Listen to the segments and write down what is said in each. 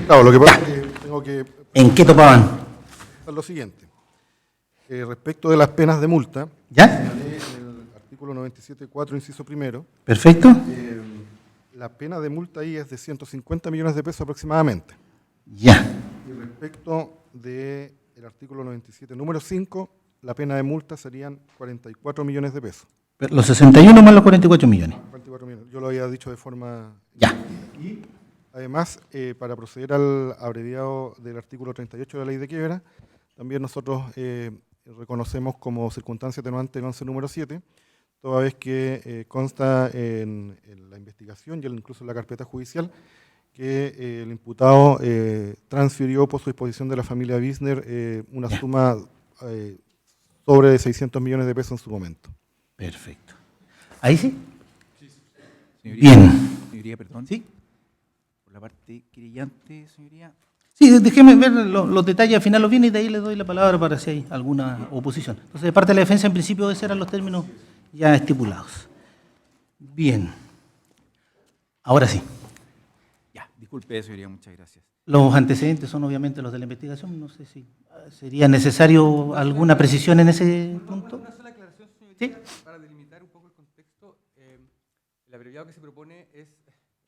Claro, lo que pasa es que tengo que ¿En qué topaban? precisar lo siguiente. Respecto de las penas de multa, ¿Ya? en el artículo 97.4, inciso primero, ¿Perfecto? la pena de multa ahí es de 150 millones de pesos aproximadamente. Ya. Y respecto del artículo 97, número 5, la pena de multa serían 44 millones de pesos. Los 61 más los 44 millones. 44 millones. Yo lo había dicho de forma... Ya. Y además, para proceder al abreviado del artículo 38 de la ley de quiebra, también nosotros reconocemos como circunstancia atenuante el 11 número 7, toda vez que consta en la investigación y incluso en la carpeta judicial que el imputado transfirió por su disposición de la familia Wisner una suma sobre 600 millones de pesos en su momento. Perfecto. ¿Ahí sí? Señoría, Bien. Señoría, perdón. ¿Sí? Por la parte querellante, señoría. Sí, déjeme ver los detalles al final los viene y de ahí le doy la palabra para si hay alguna oposición. Entonces, de parte de la defensa, en principio, esos eran los términos ya estipulados. Bien. Ahora sí. Ya, disculpe, señoría, muchas gracias. Los antecedentes son obviamente los de la investigación. No sé si sería necesario alguna precisión en ese punto. Una sola aclaración, señoría, ¿Sí? para delimitar un poco el contexto. El abreviado que se propone es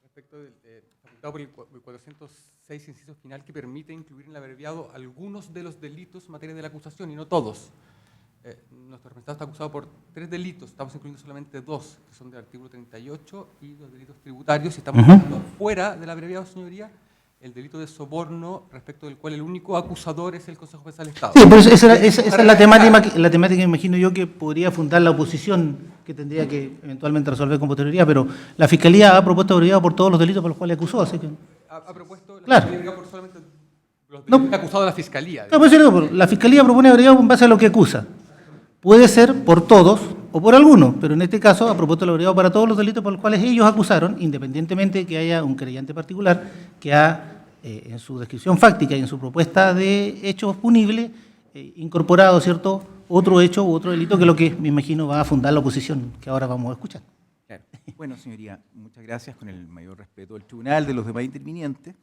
respecto del facultado por el 406 inciso final, que permite incluir en el abreviado algunos de los delitos en materia de la acusación y no todos. Nuestro representante está acusado por 3 delitos, estamos incluyendo solamente 2, que son del artículo 38 y los delitos tributarios, y estamos dejando fuera del abreviado, señoría, el delito de soborno, respecto del cual el único acusador es el Consejo Penal del Estado. Sí, pero esa es la temática que imagino yo que podría fundar la oposición, que tendría que eventualmente resolver con posterioridad, pero la Fiscalía ha propuesto abreviado por todos los delitos por los cuales acusó, así que... Ha propuesto la Claro. Fiscalía por solamente los delitos que ha acusado a la Fiscalía. No, pues, la Fiscalía propone abreviado en base a lo que acusa. Puede ser por todos o por algunos, pero en este caso ha propuesto el abreviado para todos los delitos por los cuales ellos acusaron, independientemente de que haya un creyente particular que ha, en su descripción fáctica y en su propuesta de hechos punibles, incorporado, ¿cierto?, otro hecho u otro delito, que es lo que me imagino va a fundar la oposición que ahora vamos a escuchar. Claro. Bueno, señoría, muchas gracias, con el mayor respeto del tribunal, de los demás intervinientes.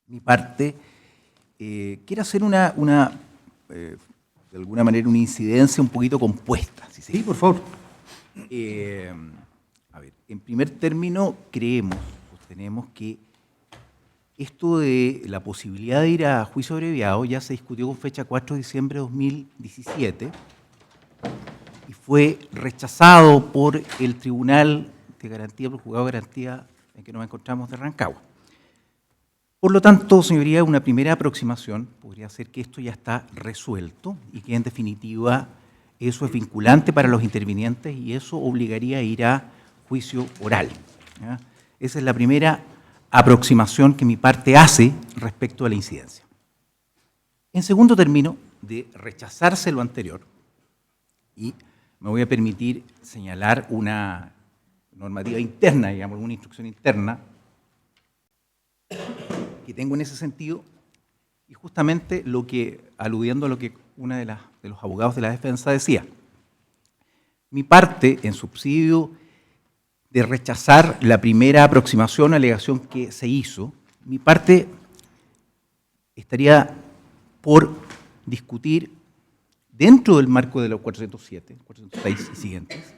Mi parte, quiero hacer de alguna manera, una incidencia un poquito compuesta. Si se Sí, por favor. A ver, en primer término, sostenemos que esto de la posibilidad de ir a juicio abreviado ya se discutió con fecha 4 de diciembre de 2017 y fue rechazado por el Tribunal de Garantía, por el Juzgado de Garantía en que nos encontramos de Rancagua. Por lo tanto, señoría, una primera aproximación podría ser que esto ya está resuelto y que en definitiva eso es vinculante para los intervinientes y eso obligaría a ir a juicio oral, ¿ya? Esa es la primera aproximación que mi parte hace respecto a la incidencia. En segundo término, de rechazarse lo anterior, y me voy a permitir señalar una normativa interna, digamos, una instrucción interna que tengo en ese sentido, y justamente aludiendo a lo que una de los abogados de la defensa decía. Mi parte, en subsidio de rechazar la primera aproximación, alegación que se hizo, mi parte estaría por discutir dentro del marco de los 407, 406 y siguientes,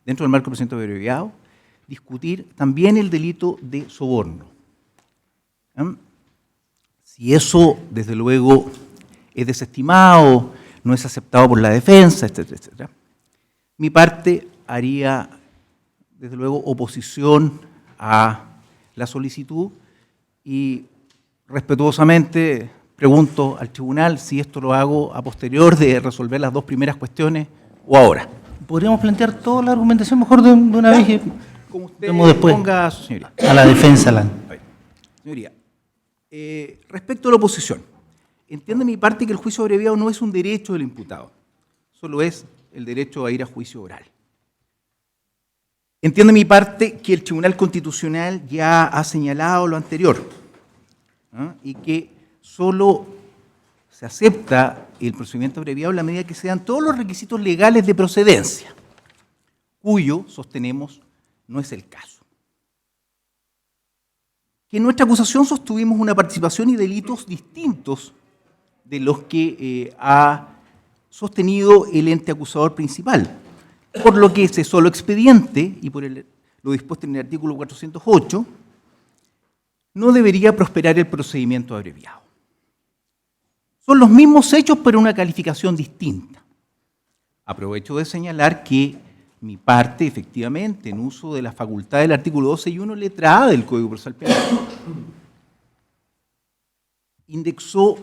dentro del marco del procedimiento abreviado, discutir también el delito de soborno. Si eso, desde luego, es desestimado, no es aceptado por la defensa, etcétera, etcétera, mi parte haría, desde luego, oposición a la solicitud y respetuosamente pregunto al tribunal si esto lo hago a posterior de resolver las 2 primeras cuestiones o ahora. Podríamos plantear toda la argumentación mejor de una vez y Como usted vemos después ponga, señoría. a la defensa. Señoría, respecto a la oposición, entiende mi parte que el juicio abreviado no es un derecho del imputado, solo es el derecho a ir a juicio oral. Entiende mi parte que el Tribunal Constitucional ya ha señalado lo anterior, ¿no? Y que solo se acepta el procedimiento abreviado en la medida que se dan todos los requisitos legales de procedencia, cuyo, sostenemos, no es el caso. que en nuestra acusación sostuvimos una participación y delitos distintos de los que ha sostenido el ente acusador principal, por lo que ese solo expediente, y por lo dispuesto en el artículo 408, no debería prosperar el procedimiento abreviado. Son los mismos hechos, pero una calificación distinta. Aprovecho de señalar que mi parte, efectivamente, en uso de la facultad del artículo 12 y 1, letra A del Código Procesal Penal, indexó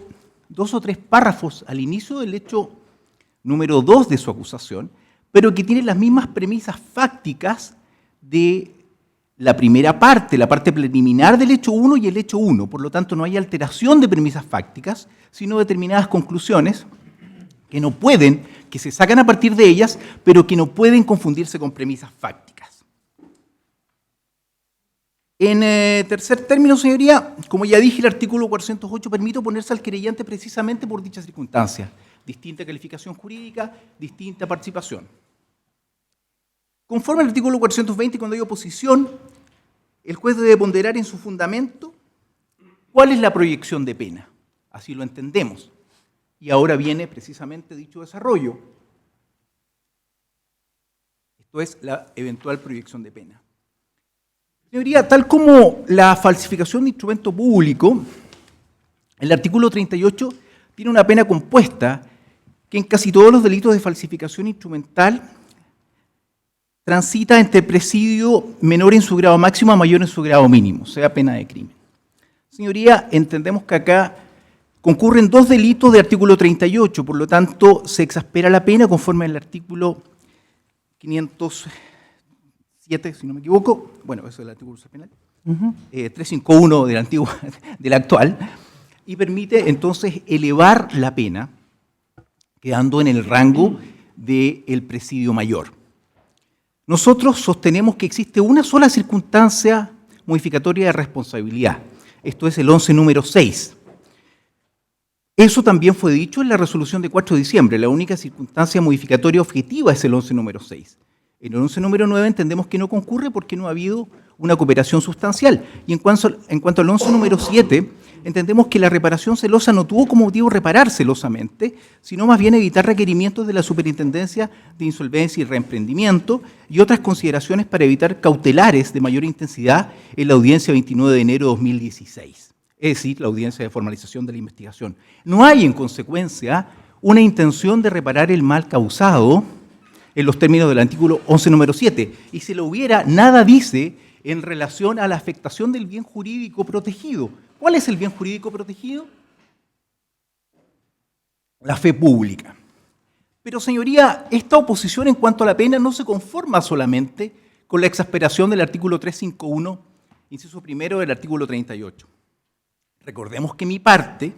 2 o 3 párrafos al inicio del hecho número 2 de su acusación, pero que tienen las mismas premisas fácticas de la primera parte, la parte preliminar del hecho 1 y el hecho 1. Por lo tanto, no hay alteración de premisas fácticas, sino determinadas conclusiones que se sacan a partir de ellas, pero que no pueden confundirse con premisas fácticas. En tercer término, señoría, como ya dije, el artículo 408 permite oponerse al querellante precisamente por dichas circunstancias. Distinta calificación jurídica, distinta participación. Conforme al artículo 420, cuando hay oposición, el juez debe ponderar en su fundamento cuál es la proyección de pena. Así lo entendemos. Y ahora viene precisamente dicho desarrollo. Esto es la eventual proyección de pena. Señoría, tal como la falsificación de instrumento público, el artículo 38 tiene una pena compuesta que en casi todos los delitos de falsificación instrumental transita entre presidio menor en su grado máximo a mayor en su grado mínimo, sea pena de crimen. Señoría, entendemos que acá concurren 2 delitos de artículo 38, por lo tanto se exaspera la pena conforme al artículo 507, si no me equivoco, bueno, eso es el artículo penal, 351 del actual, y permite entonces elevar la pena, quedando en el rango del presidio mayor. Nosotros sostenemos que existe una sola circunstancia modificatoria de responsabilidad, esto es el 11 número 6. Eso también fue dicho en la resolución de 4 de diciembre, la única circunstancia modificatoria objetiva es el 11 número 6. En el 11 número 9 entendemos que no concurre porque no ha habido una cooperación sustancial. Y en cuanto al 11 número 7, entendemos que la reparación celosa no tuvo como motivo reparar celosamente, sino más bien evitar requerimientos de la Superintendencia de Insolvencia y Reemprendimiento y otras consideraciones para evitar cautelares de mayor intensidad en la audiencia 29 de enero de 2016, es decir, la audiencia de formalización de la investigación. No hay, en consecuencia, una intención de reparar el mal causado en los términos del artículo 11 número 7, y si lo hubiera, nada dice en relación a la afectación del bien jurídico protegido. ¿Cuál es el bien jurídico protegido? La fe pública. Pero, señoría, esta oposición en cuanto a la pena no se conforma solamente con la exasperación del artículo 351, inciso primero del artículo 38. Recordemos que mi parte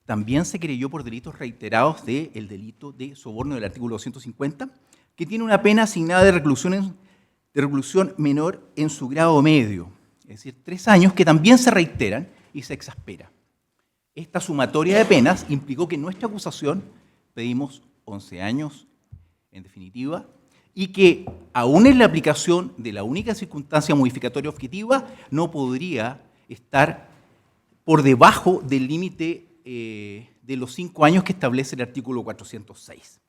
también se querelló por delitos reiterados del delito de soborno del artículo 250, que tiene una pena asignada de reclusión menor en su grado medio, es decir, 3 años, que también se reiteran y se exaspera. Esta sumatoria de penas implicó que en nuestra acusación pedimos 11 años, en definitiva, y que aún en la aplicación de la única circunstancia modificatoria objetiva no podría estar por debajo del límite de los 5 años que establece el artículo 406.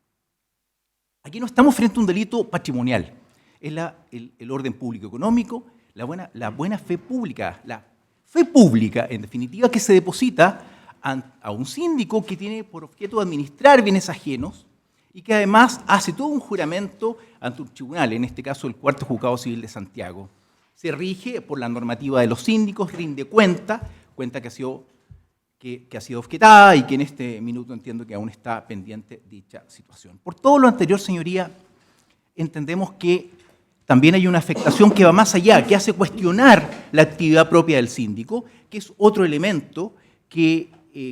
Aquí no estamos frente a un delito patrimonial, es el orden público económico, la buena fe pública, la fe pública, en definitiva, que se deposita a un síndico que tiene por objeto administrar bienes ajenos y que además hace todo un juramento ante un tribunal, en este caso el Cuarto Juzgado Civil de Santiago. Se rige por la normativa de los síndicos, rinde cuenta que ha sido objetada y que en este minuto entiendo que aún está pendiente dicha situación. Por todo lo anterior, señoría, entendemos que también hay una afectación que va más allá, que hace cuestionar la actividad propia del síndico, que es otro elemento que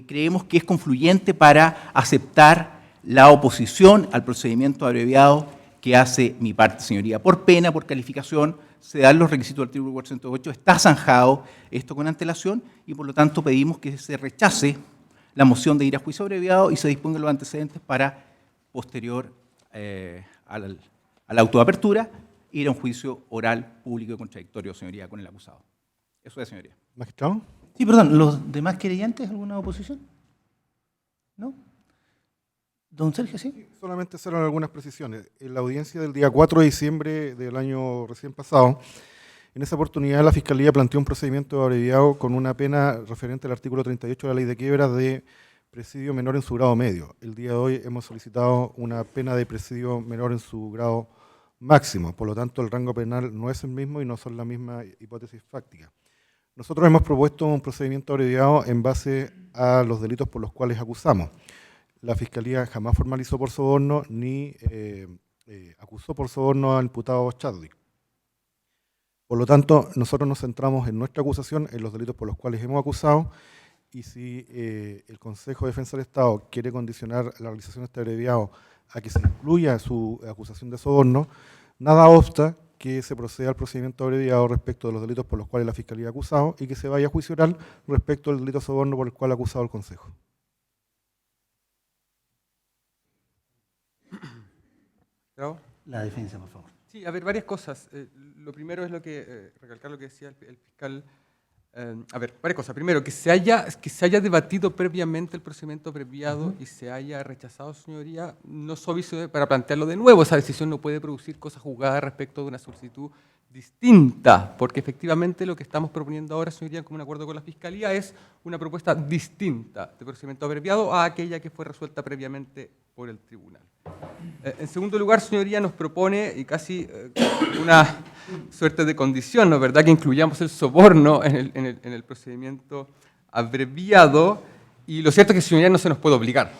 creemos que es confluyente para aceptar la oposición al procedimiento abreviado que hace mi parte, señoría. Por pena, por calificación, se dan los requisitos del artículo 408, está zanjado esto con antelación y por lo tanto pedimos que se rechace la moción de ir a juicio abreviado y se dispongan los antecedentes para, posterior a la autoapertura, ir a un juicio oral, público y contradictorio, señoría, con el acusado. Eso es, señoría. Magistrado. Sí, perdón, ¿los demás querellantes alguna oposición? ¿No? Don Sergio, sí. Solamente hacer algunas precisiones. En la audiencia del día 4 de diciembre del año recién pasado, en esa oportunidad la Fiscalía planteó un procedimiento abreviado con una pena referente al artículo 38 de la Ley de Quiebras de presidio menor en su grado medio. El día de hoy hemos solicitado una pena de presidio menor en su grado máximo, por lo tanto el rango penal no es el mismo y no son la misma hipótesis fáctica. Nosotros hemos propuesto un procedimiento abreviado en base a los delitos por los cuales acusamos. La Fiscalía jamás formalizó por soborno ni acusó por soborno al imputado Chadwick. Por lo tanto, nosotros nos centramos en nuestra acusación, en los delitos por los cuales hemos acusado, y si el Consejo de Defensa del Estado quiere condicionar la realización de este abreviado a que se incluya su acusación de soborno, nada obsta que se proceda al procedimiento abreviado respecto de los delitos por los cuales la Fiscalía ha acusado y que se vaya a juicio oral respecto del delito de soborno por el cual ha acusado el Consejo. ¿Bravo? La defensa, por favor. Sí, a ver, varias cosas. Lo primero es recalcar lo que decía el fiscal. A ver, varias cosas. Primero, que se haya debatido previamente el procedimiento abreviado y se haya rechazado, señoría, no es obvio para plantearlo de nuevo. Esa decisión no puede producir cosas juzgadas respecto de una solicitud distinta, porque efectivamente lo que estamos proponiendo ahora, señoría, como un acuerdo con la Fiscalía, es una propuesta distinta de procedimiento abreviado a aquella que fue resuelta previamente por el tribunal. En segundo lugar, señoría, nos propone, y casi una suerte de condición, ¿no es verdad?, que incluyamos el soborno en el procedimiento abreviado, y lo cierto es que, señoría, no se nos puede obligar.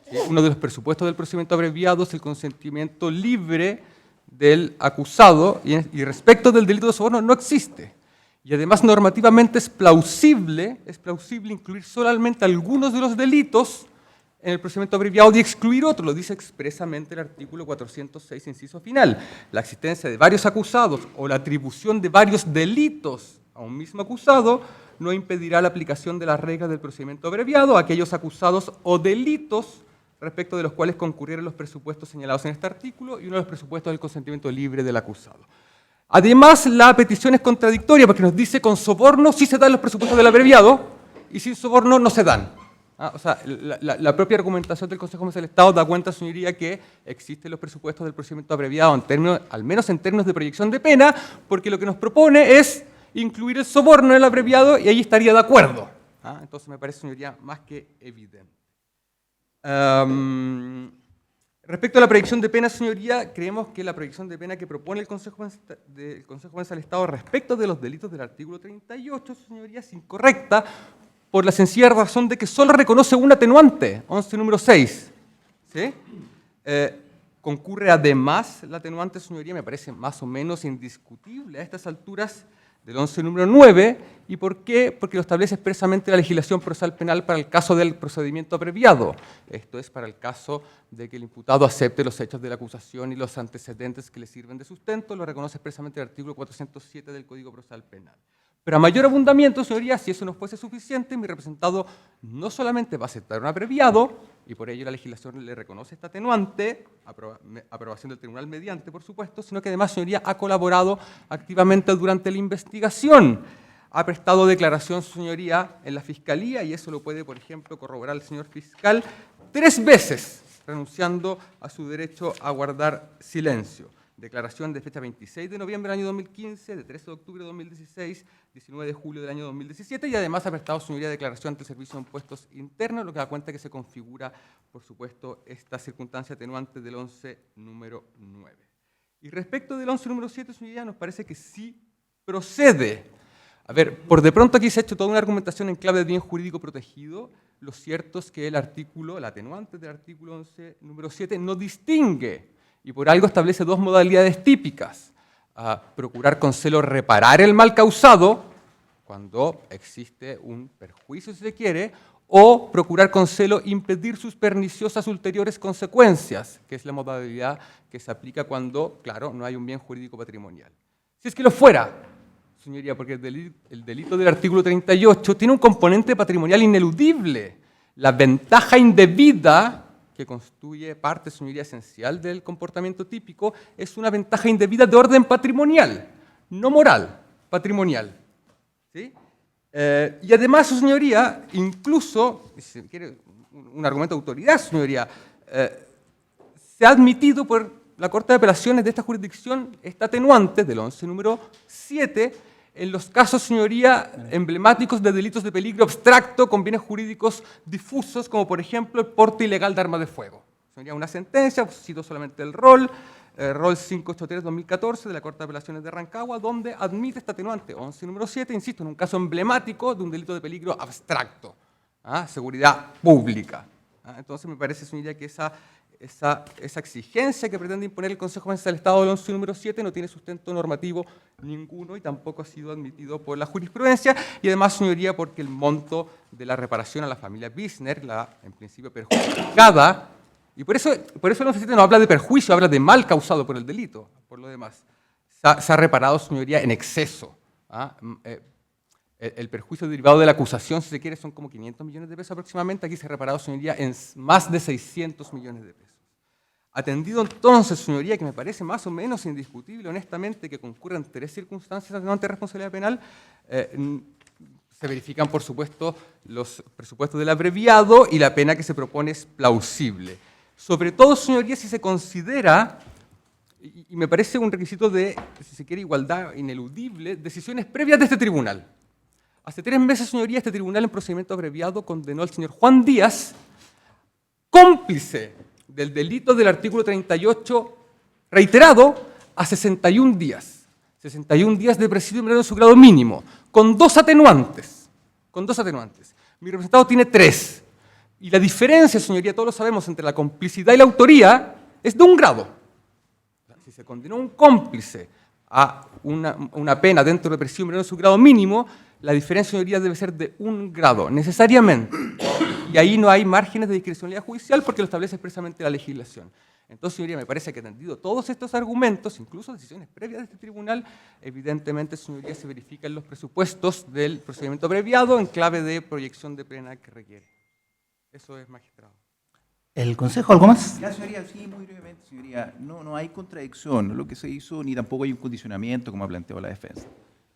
¿Sí? Uno de los presupuestos del procedimiento abreviado es el consentimiento libre del acusado, y respecto del delito de soborno no existe. Y además, normativamente es plausible incluir solamente algunos de los delitos en el procedimiento abreviado y excluir otro, lo dice expresamente el artículo 406, inciso final. La existencia de varios acusados o la atribución de varios delitos a un mismo acusado no impedirá la aplicación de las reglas del procedimiento abreviado a aquellos acusados o delitos respecto de los cuales concurrieron los presupuestos señalados en este artículo y uno de los presupuestos del consentimiento libre del acusado. Además, la petición es contradictoria porque nos dice con soborno sí se dan los presupuestos del abreviado y sin soborno no se dan. O sea, la propia argumentación del Consejo de Defensa del Estado da cuenta, señoría, que existen los presupuestos del procedimiento abreviado, al menos en términos de proyección de pena, porque lo que nos propone es incluir el soborno en el abreviado y ahí estaría de acuerdo. Entonces me parece, señoría, más que evidente. Respecto a la proyección de pena, señoría, creemos que la proyección de pena que propone el Consejo de Defensa del Estado respecto de los delitos del artículo 38, señoría, es incorrecta, por la sencilla razón de que solo reconoce un atenuante, 11 número 6. ¿Sí? Concurre además la atenuante, señoría, me parece más o menos indiscutible a estas alturas del 11 número 9. ¿Y por qué? Porque lo establece expresamente la legislación procesal penal para el caso del procedimiento abreviado. Esto es para el caso de que el imputado acepte los hechos de la acusación y los antecedentes que le sirven de sustento, lo reconoce expresamente el artículo 407 del Código Procesal Penal. Pero a mayor abundamiento, señoría, si eso no fuese suficiente, mi representado no solamente va a aceptar un abreviado, y por ello la legislación le reconoce esta atenuante, aprobación del tribunal mediante, por supuesto, sino que además, señoría, ha colaborado activamente durante la investigación. Ha prestado declaración, señoría, en la Fiscalía, y eso lo puede, por ejemplo, corroborar el señor fiscal, 3 veces, renunciando a su derecho a guardar silencio. Declaración de fecha 26 de noviembre del año 2015, de 13 de octubre de 2016, 19 de julio del año 2017, y además ha prestado, señoría, declaración ante el Servicio de Impuestos Internos, lo que da cuenta que se configura, por supuesto, esta circunstancia atenuante del 11 número 9. Y respecto del 11 número 7, señoría, nos parece que sí procede. A ver, por de pronto aquí se ha hecho toda una argumentación en clave de bien jurídico protegido. Lo cierto es que el atenuante del artículo 11 número 7 no distingue, y por algo establece 2 modalidades típicas. Procurar con celo reparar el mal causado, cuando existe un perjuicio, si se quiere, o procurar con celo impedir sus perniciosas ulteriores consecuencias, que es la modalidad que se aplica cuando, claro, no hay un bien jurídico patrimonial. Si es que lo fuera, señoría, porque el delito del artículo 38 tiene un componente patrimonial ineludible. La ventaja indebida que constituye parte, señoría, esencial del comportamiento típico, es una ventaja indebida de orden patrimonial, no moral, patrimonial. ¿Sí? Y además, su señoría, incluso, si se quiere un argumento de autoridad, su señoría, se ha admitido por la Corte de Apelaciones de esta jurisdicción esta atenuante del 11 número 7 en los casos, señoría, emblemáticos de delitos de peligro abstracto con bienes jurídicos difusos, como por ejemplo el porte ilegal de armas de fuego. Señoría, una sentencia, cito solamente el rol 583-2014 de la Corte de Apelaciones de Rancagua, donde admite esta atenuante 11 número 7, insisto, en un caso emblemático de un delito de peligro abstracto, seguridad pública. Entonces me parece, señoría, que esa exigencia que pretende imponer el Consejo de Defensa del Estado del 11 número 7 no tiene sustento normativo ninguno y tampoco ha sido admitido por la jurisprudencia, y además, señoría, porque el monto de la reparación a la familia Bisner, la en principio perjudicada, y por eso el 11 no habla de perjuicio, habla de mal causado por el delito, por lo demás, se ha reparado, señoría, en exceso. El perjuicio derivado de la acusación, si se quiere, son como 500 millones de pesos aproximadamente. Aquí se ha reparado, señoría, en más de 600 millones de pesos. Atendido entonces, señoría, que me parece más o menos indiscutible, honestamente, que concurran 3 circunstancias atenuantes de responsabilidad penal, se verifican, por supuesto, los presupuestos del abreviado y la pena que se propone es plausible. Sobre todo, señoría, si se considera, y me parece un requisito de, si se quiere, igualdad ineludible, decisiones previas de este tribunal. Hace 3 meses, señoría, este tribunal en procedimiento abreviado condenó al señor Juan Díaz, cómplice del delito del artículo 38 reiterado, a 61 días. 61 días de presidio menor en su grado mínimo, con 2 atenuantes. Con 2 atenuantes. Mi representado tiene 3. Y la diferencia, señoría, todos lo sabemos, entre la complicidad y la autoría es de 1 grado. Si se condenó a un cómplice a una pena dentro de presidio menor en su grado mínimo, la diferencia, señoría, debe ser de 1 grado, necesariamente. Y ahí no hay márgenes de discrecionalidad judicial porque lo establece expresamente la legislación. Entonces, señoría, me parece que atendido todos estos argumentos, incluso decisiones previas de este tribunal, evidentemente, señoría, se verifican los presupuestos del procedimiento abreviado en clave de proyección de pena que requiere. Eso es, magistrado. ¿El Consejo algo más? Ya, señoría, sí, muy brevemente, señoría. No hay contradicción. Lo que se hizo, ni tampoco hay un condicionamiento, como ha planteado la defensa.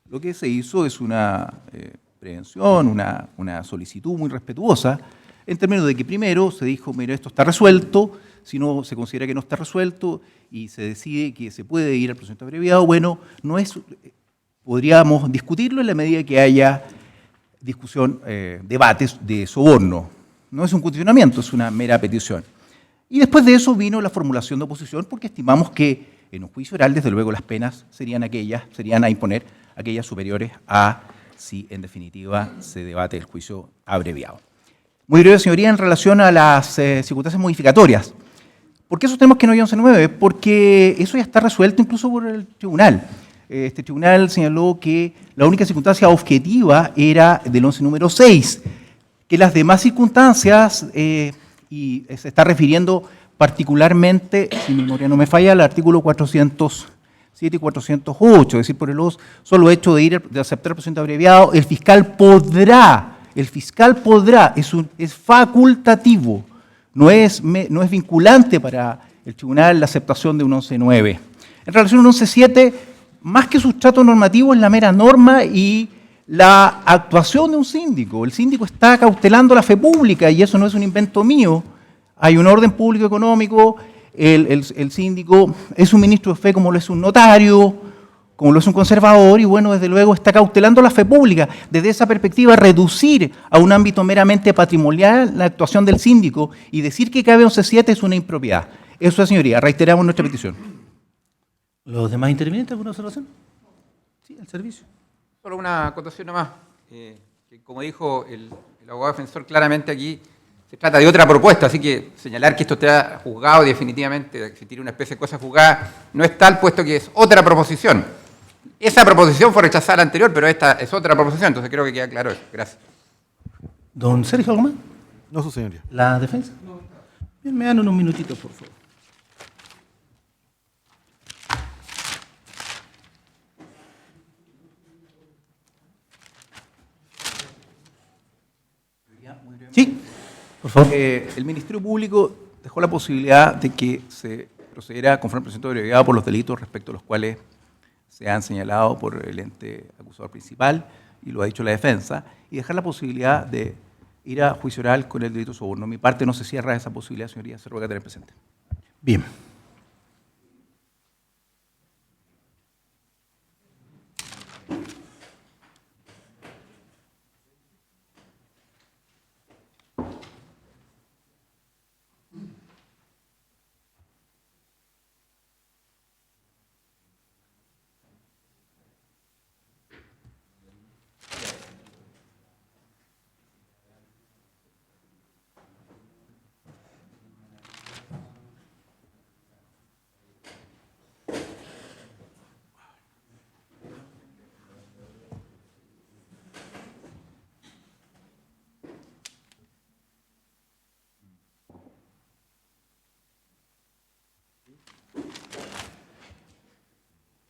Lo que se hizo es una prevención, una solicitud muy respetuosa, en términos de que primero se dijo, mira, esto está resuelto, si no se considera que no está resuelto y se decide que se puede ir al procedimiento abreviado, bueno, podríamos discutirlo en la medida que haya discusión, debates de soborno. No es un condicionamiento, es una mera petición. Y después de eso vino la formulación de oposición, porque estimamos que en un juicio oral, desde luego, las penas serían a imponer aquellas superiores a si, en definitiva, se debate el juicio abreviado. Muy breve, señoría, en relación a las circunstancias modificatorias. ¿Por qué sostenemos que no hay 11.9? Porque eso ya está resuelto incluso por el tribunal. Este tribunal señaló que la única circunstancia objetiva era del 11 número 6, que las demás circunstancias, y se está refiriendo particularmente, si mi memoria no me falla, al artículo 407 y 408, es decir, por el solo hecho de aceptar el procedimiento abreviado, el fiscal podrá, es facultativo, no es vinculante para el tribunal la aceptación de un 11.9. En relación a un 11.7, más que sustrato normativo es la mera norma y la actuación de un síndico. El síndico está cautelando la fe pública y eso no es un invento mío. Hay un orden público económico, el síndico es un ministro de fe como lo es un notario, como lo es un conservador, y bueno, desde luego está cautelando la fe pública. Desde esa perspectiva, reducir a un ámbito meramente patrimonial la actuación del síndico y decir que cabe 11.7 es una impropiedad. Eso es, señoría, reiteramos nuestra petición. ¿Los demás intervinientes, alguna observación? Sí, el servicio. Solo una acotación nomás. Que como dijo el abogado defensor, claramente aquí se trata de otra propuesta, así que señalar que esto está juzgado definitivamente, que se tire una especie de cosa juzgada, no es tal, puesto que es otra proposición. Esa proposición fue rechazada la anterior, pero esta es otra proposición, entonces creo que queda claro eso. Gracias. Don Sergio, ¿algo más? No, su señoría. ¿La defensa? Bien, me dan unos minutitos, por favor. Sí, por favor. El Ministerio Público dejó la posibilidad de que se procediera conforme al procedimiento abreviado por los delitos respecto a los cuales se han señalado por el ente acusador principal y lo ha dicho la defensa, y dejar la posibilidad de ir a juicio oral con el delito de soborno. Mi parte no se cierra esa posibilidad, señoría, se ruega tener presente. Bien.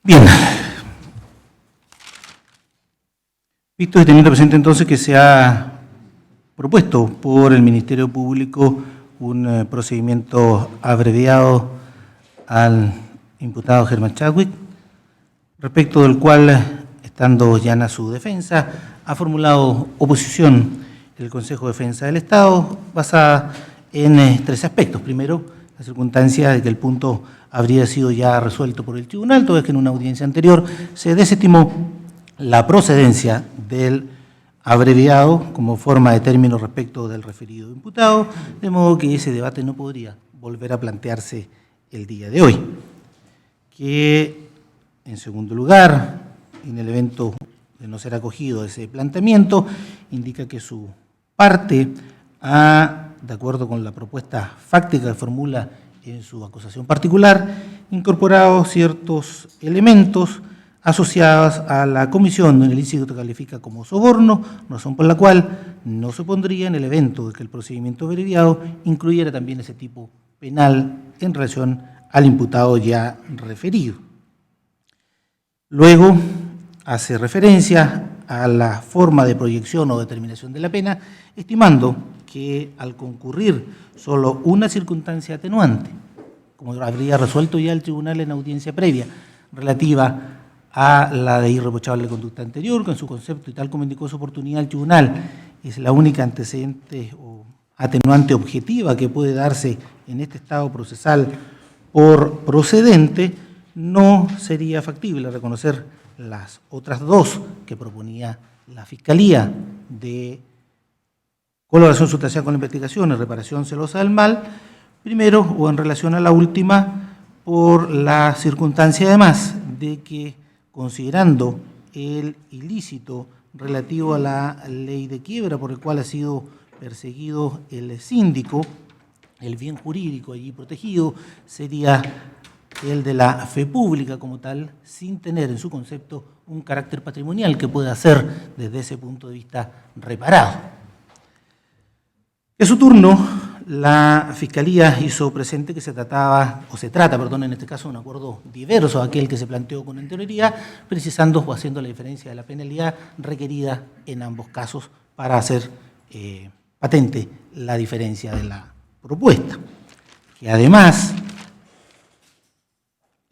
Bien. Visto y teniendo presente entonces que se ha propuesto por el Ministerio Público un procedimiento abreviado al imputado Germán Chadwick, respecto del cual, estando llana su defensa, ha formulado oposición el Consejo de Defensa del Estado, basada en 3 aspectos. Primero, la circunstancia de que el punto habría sido ya resuelto por el tribunal, toda vez que en una audiencia anterior se desestimó la procedencia del abreviado como forma de término respecto del referido imputado, de modo que ese debate no podría volver a plantearse el día de hoy. Que, en segundo lugar, en el evento de no ser acogido ese planteamiento, indica que su parte ha, de acuerdo con la propuesta fáctica que formula en su acusación particular, incorporado ciertos elementos asociados a la comisión del ilícito que califica como soborno, razón por la cual no se opondría en el evento de que el procedimiento abreviado incluyera también ese tipo penal en relación al imputado ya referido. Luego hace referencia a la forma de proyección o determinación de la pena, estimando que al concurrir solo una circunstancia atenuante, como habría resuelto ya el tribunal en audiencia previa, relativa a la de irreprochable conducta anterior, que en su concepto y tal como indicó su oportunidad el tribunal, es la única antecedente o atenuante objetiva que puede darse en este estado procesal por procedente, no sería factible reconocer las otras 2 que proponía la Fiscalía de colaboración sustancial con la investigación y reparación celosa del mal, primero, o en relación a la última, por la circunstancia además de que, considerando el ilícito relativo a la ley de quiebra por el cual ha sido perseguido el síndico, el bien jurídico allí protegido sería el de la fe pública como tal, sin tener en su concepto un carácter patrimonial que pueda ser, desde ese punto de vista, reparado. En su turno, la Fiscalía hizo presente que se trata, en este caso, de un acuerdo diverso a aquel que se planteó con anterioridad, precisando o haciendo la diferencia de la penalidad requerida en ambos casos para hacer patente la diferencia de la propuesta. Que además,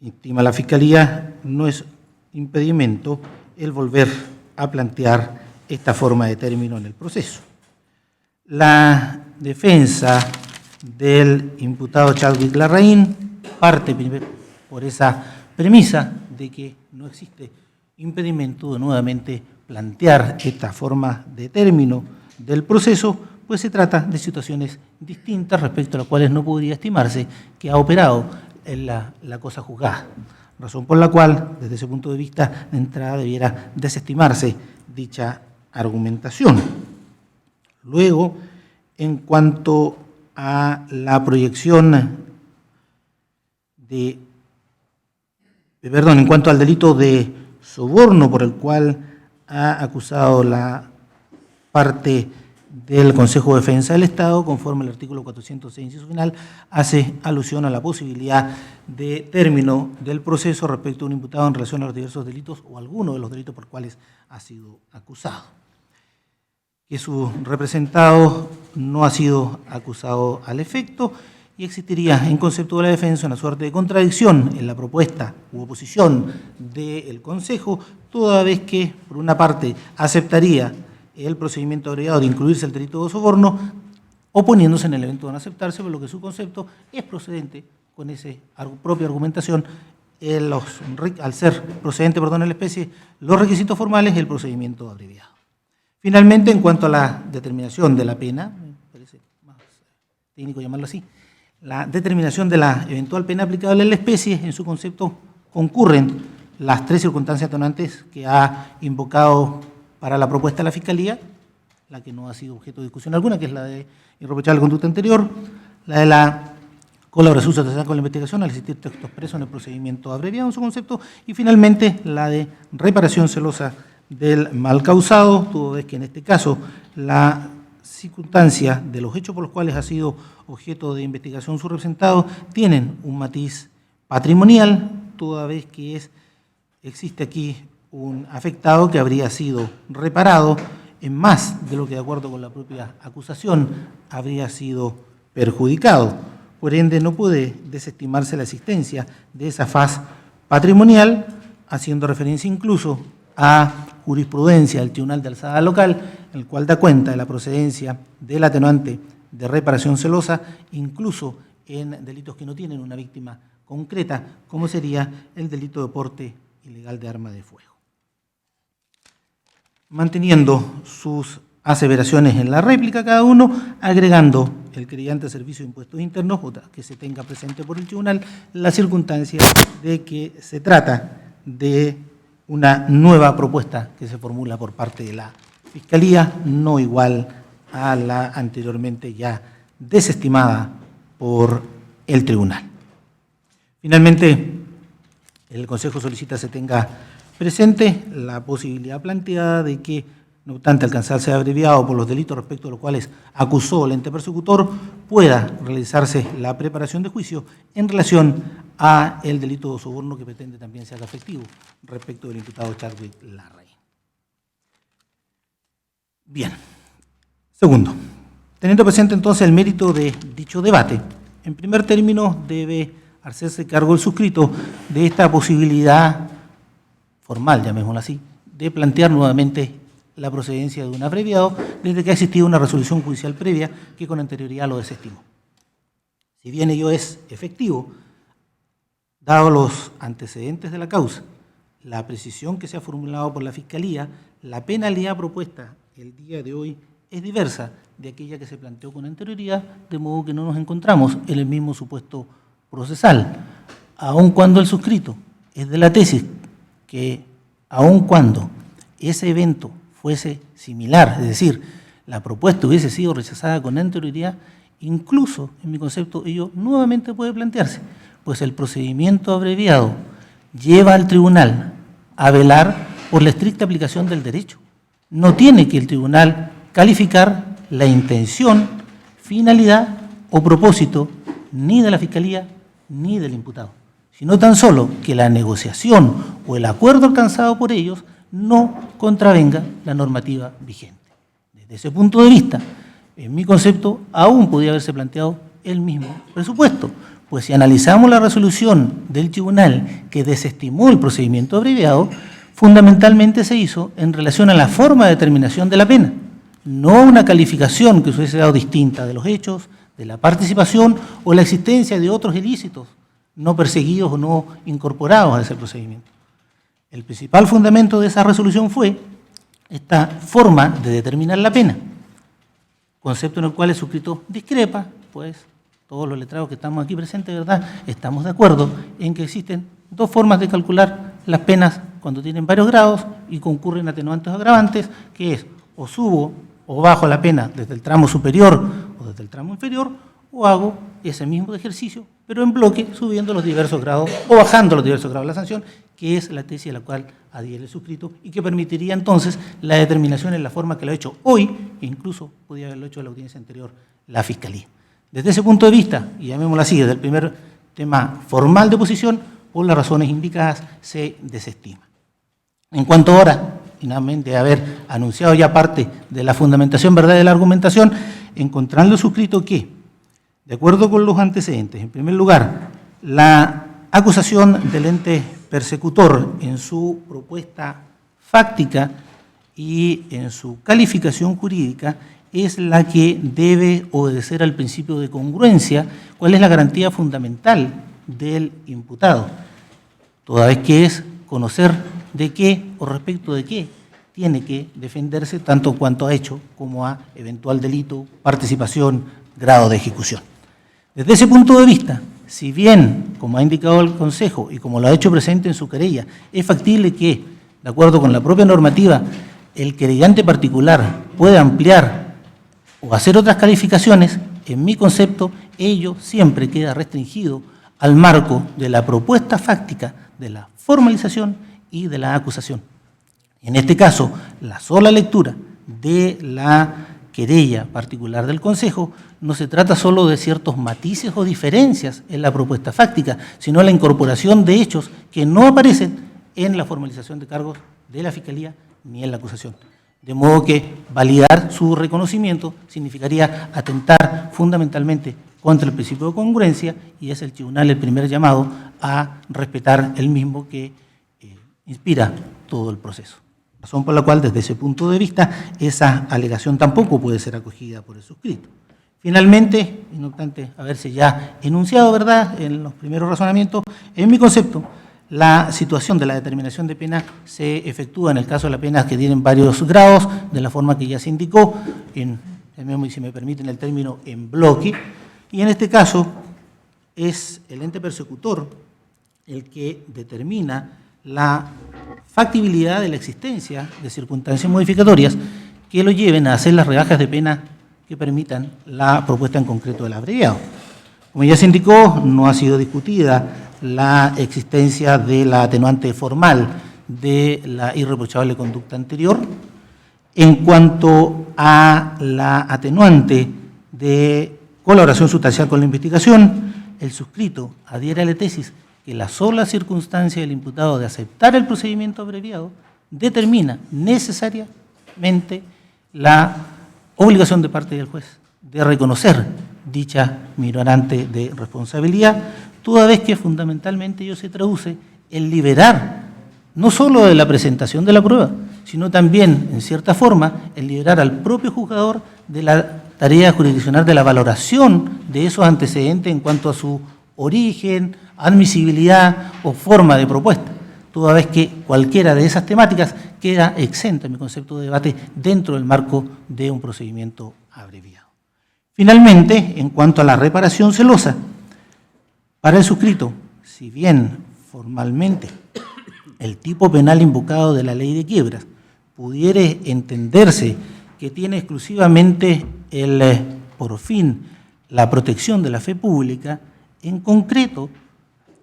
estima la Fiscalía, no es impedimento el volver a plantear esta forma de término en el proceso. La defensa del imputado Chadwick Larraín parte por esa premisa de que no existe impedimento de nuevamente plantear esta forma de término del proceso, pues se trata de situaciones distintas respecto a las cuales no podría estimarse que ha operado en la cosa juzgada, razón por la cual, desde ese punto de vista, de entrada debiera desestimarse dicha argumentación. Luego, en cuanto a la proyección en cuanto al delito de soborno por el cual ha acusado la parte del Consejo de Defensa del Estado, conforme al artículo 406, inciso final, hace alusión a la posibilidad de término del proceso respecto a un imputado en relación a los diversos delitos o alguno de los delitos por cuales ha sido acusado. Que su representado no ha sido acusado al efecto y existiría en concepto de la defensa una suerte de contradicción en la propuesta u oposición del Consejo, toda vez que, por una parte, aceptaría el procedimiento abreviado de incluirse el delito de soborno, oponiéndose en el evento de no aceptarse, por lo que su concepto es procedente con esa propia argumentación, al ser procedente de la especie, los requisitos formales y el procedimiento abreviado. Finalmente, en cuanto a la determinación de la pena, me parece más técnico llamarlo así, la determinación de la eventual pena aplicable en la especie, en su concepto concurren las 3 circunstancias atenuantes que ha invocado para la propuesta de la Fiscalía, la que no ha sido objeto de discusión alguna, que es la de irreprochable conducta anterior, la de la colaboración sustancial con la investigación al existir texto expreso en el procedimiento abreviado en su concepto, y finalmente la de reparación celosa del mal causado, toda vez que en este caso la circunstancia de los hechos por los cuales ha sido objeto de investigación su representado tienen un matiz patrimonial, toda vez que existe aquí un afectado que habría sido reparado en más de lo que, de acuerdo con la propia acusación, habría sido perjudicado. Por ende, no puede desestimarse la existencia de esa faz patrimonial, haciendo referencia incluso a jurisprudencia del Tribunal de Alzada Local, el cual da cuenta de la procedencia del atenuante de reparación celosa, incluso en delitos que no tienen una víctima concreta, como sería el delito de porte ilegal de arma de fuego. Manteniendo sus aseveraciones en la réplica cada uno, agregando el querellante Servicio de Impuestos Internos, que se tenga presente por el tribunal, la circunstancia de que se trata de una nueva propuesta que se formula por parte de la Fiscalía, no igual a la anteriormente ya desestimada por el tribunal. Finalmente, el Consejo solicita se tenga presente la posibilidad planteada de que, no obstante alcanzarse abreviado por los delitos respecto a los cuales acusó el ente persecutor, pueda realizarse la preparación de juicio en relación a el delito de soborno que pretende también se haga efectivo respecto del imputado Chadwick Larraín. Bien. Segundo, teniendo presente entonces el mérito de dicho debate, en primer término debe hacerse cargo el suscrito de esta posibilidad formal, llamémosla así, de plantear nuevamente la procedencia de un abreviado desde que ha existido una resolución judicial previa que con anterioridad lo desestimó. Si bien ello es efectivo, dado los antecedentes de la causa, la precisión que se ha formulado por la Fiscalía, la penalidad propuesta el día de hoy es diversa de aquella que se planteó con anterioridad, de modo que no nos encontramos en el mismo supuesto procesal, aun cuando el suscrito es de la tesis que, aun cuando ese evento fuese similar, es decir, la propuesta hubiese sido rechazada con anterioridad, incluso, en mi concepto, ello nuevamente puede plantearse, pues el procedimiento abreviado lleva al tribunal a velar por la estricta aplicación del derecho. No tiene que el tribunal calificar la intención, finalidad o propósito ni de la Fiscalía ni del imputado, sino tan solo que la negociación o el acuerdo alcanzado por ellos no contravenga la normativa vigente. Desde ese punto de vista, en mi concepto, aún podría haberse planteado el mismo presupuesto, pues si analizamos la resolución del tribunal que desestimó el procedimiento abreviado, fundamentalmente se hizo en relación a la forma de determinación de la pena, no una calificación que se hubiese dado distinta de los hechos, de la participación o la existencia de otros ilícitos no perseguidos o no incorporados a ese procedimiento. El principal fundamento de esa resolución fue esta forma de determinar la pena, concepto en el cual el suscrito discrepa, pues todos los letrados que estamos aquí presentes, ¿verdad?, estamos de acuerdo en que existen dos formas de calcular las penas cuando tienen varios grados y concurren atenuantes o agravantes, que es o subo o bajo la pena desde el tramo superior o desde el tramo inferior, o hago ese mismo ejercicio, pero en bloque, subiendo los diversos grados o bajando los diversos grados de la sanción, que es la tesis a la cual adhiere el suscrito y que permitiría entonces la determinación en la forma que lo ha hecho hoy, e incluso podría haberlo hecho en la audiencia anterior la Fiscalía. Desde ese punto de vista, y llamémoslo así, desde el primer tema formal de oposición, por las razones indicadas, se desestima. En cuanto ahora, finalmente, haber anunciado ya parte de la fundamentación, ¿verdad?, de la argumentación, encontrando suscrito que De acuerdo con los antecedentes, en primer lugar, la acusación del ente persecutor en su propuesta fáctica y en su calificación jurídica es la que debe obedecer al principio de congruencia, cuál es la garantía fundamental del imputado, toda vez que es conocer de qué o respecto de qué tiene que defenderse tanto cuanto ha hecho como a eventual delito, participación, grado de ejecución. Desde ese punto de vista, si bien, como ha indicado el Consejo y como lo ha hecho presente en su querella, es factible que, de acuerdo con la propia normativa, el querellante particular pueda ampliar o hacer otras calificaciones, en mi concepto, ello siempre queda restringido al marco de la propuesta fáctica, de la formalización y de la acusación. En este caso, la sola lectura de la querella particular del Consejo no se trata solo de ciertos matices o diferencias en la propuesta fáctica, sino la incorporación de hechos que no aparecen en la formalización de cargos de la Fiscalía ni en la acusación. De modo que validar su reconocimiento significaría atentar fundamentalmente contra el principio de congruencia y es el tribunal el primer llamado a respetar el mismo que inspira todo el proceso. Razón por la cual, desde ese punto de vista, esa alegación tampoco puede ser acogida por el suscrito. Finalmente, y no obstante haberse ya enunciado, ¿verdad?, en los primeros razonamientos, en mi concepto, la situación de la determinación de pena se efectúa en el caso de las penas que tienen varios grados, de la forma que ya se indicó, si me permiten el término, en bloque, y en este caso es el ente persecutor el que determina la factibilidad de la existencia de circunstancias modificatorias que lo lleven a hacer las rebajas de pena que permitan la propuesta en concreto del abreviado. Como ya se indicó, no ha sido discutida la existencia de la atenuante formal de la irreprochable conducta anterior. En cuanto a la atenuante de colaboración sustancial con la investigación, el suscrito adhiere a la tesis que la sola circunstancia del imputado de aceptar el procedimiento abreviado determina necesariamente la obligación de parte del juez de reconocer dicha minorante de responsabilidad, toda vez que fundamentalmente ello se traduce en liberar no solo de la presentación de la prueba, sino también, en cierta forma, en liberar al propio juzgador de la tarea jurisdiccional de la valoración de esos antecedentes en cuanto a su origen, admisibilidad o forma de propuesta, toda vez que cualquiera de esas temáticas queda exenta, en mi concepto de debate, dentro del marco de un procedimiento abreviado. Finalmente, en cuanto a la reparación celosa, para el suscrito, si bien formalmente el tipo penal invocado de la ley de quiebras pudiere entenderse que tiene exclusivamente por fin la protección de la fe pública, en concreto,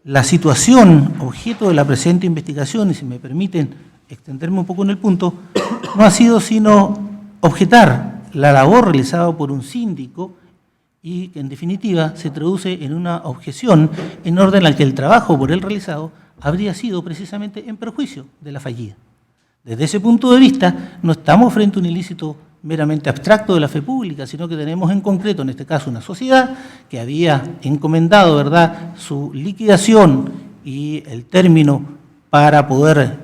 la situación objeto de la presente investigación, y si me permiten extenderme un poco en el punto, no ha sido sino objetar la labor realizada por un síndico y que en definitiva se traduce en una objeción en orden al que el trabajo por él realizado habría sido precisamente en perjuicio de la fallida. Desde ese punto de vista, no estamos frente a un ilícito meramente abstracto de la fe pública, sino que tenemos en concreto, en este caso, una sociedad que había encomendado, ¿verdad?, su liquidación y el término para poder,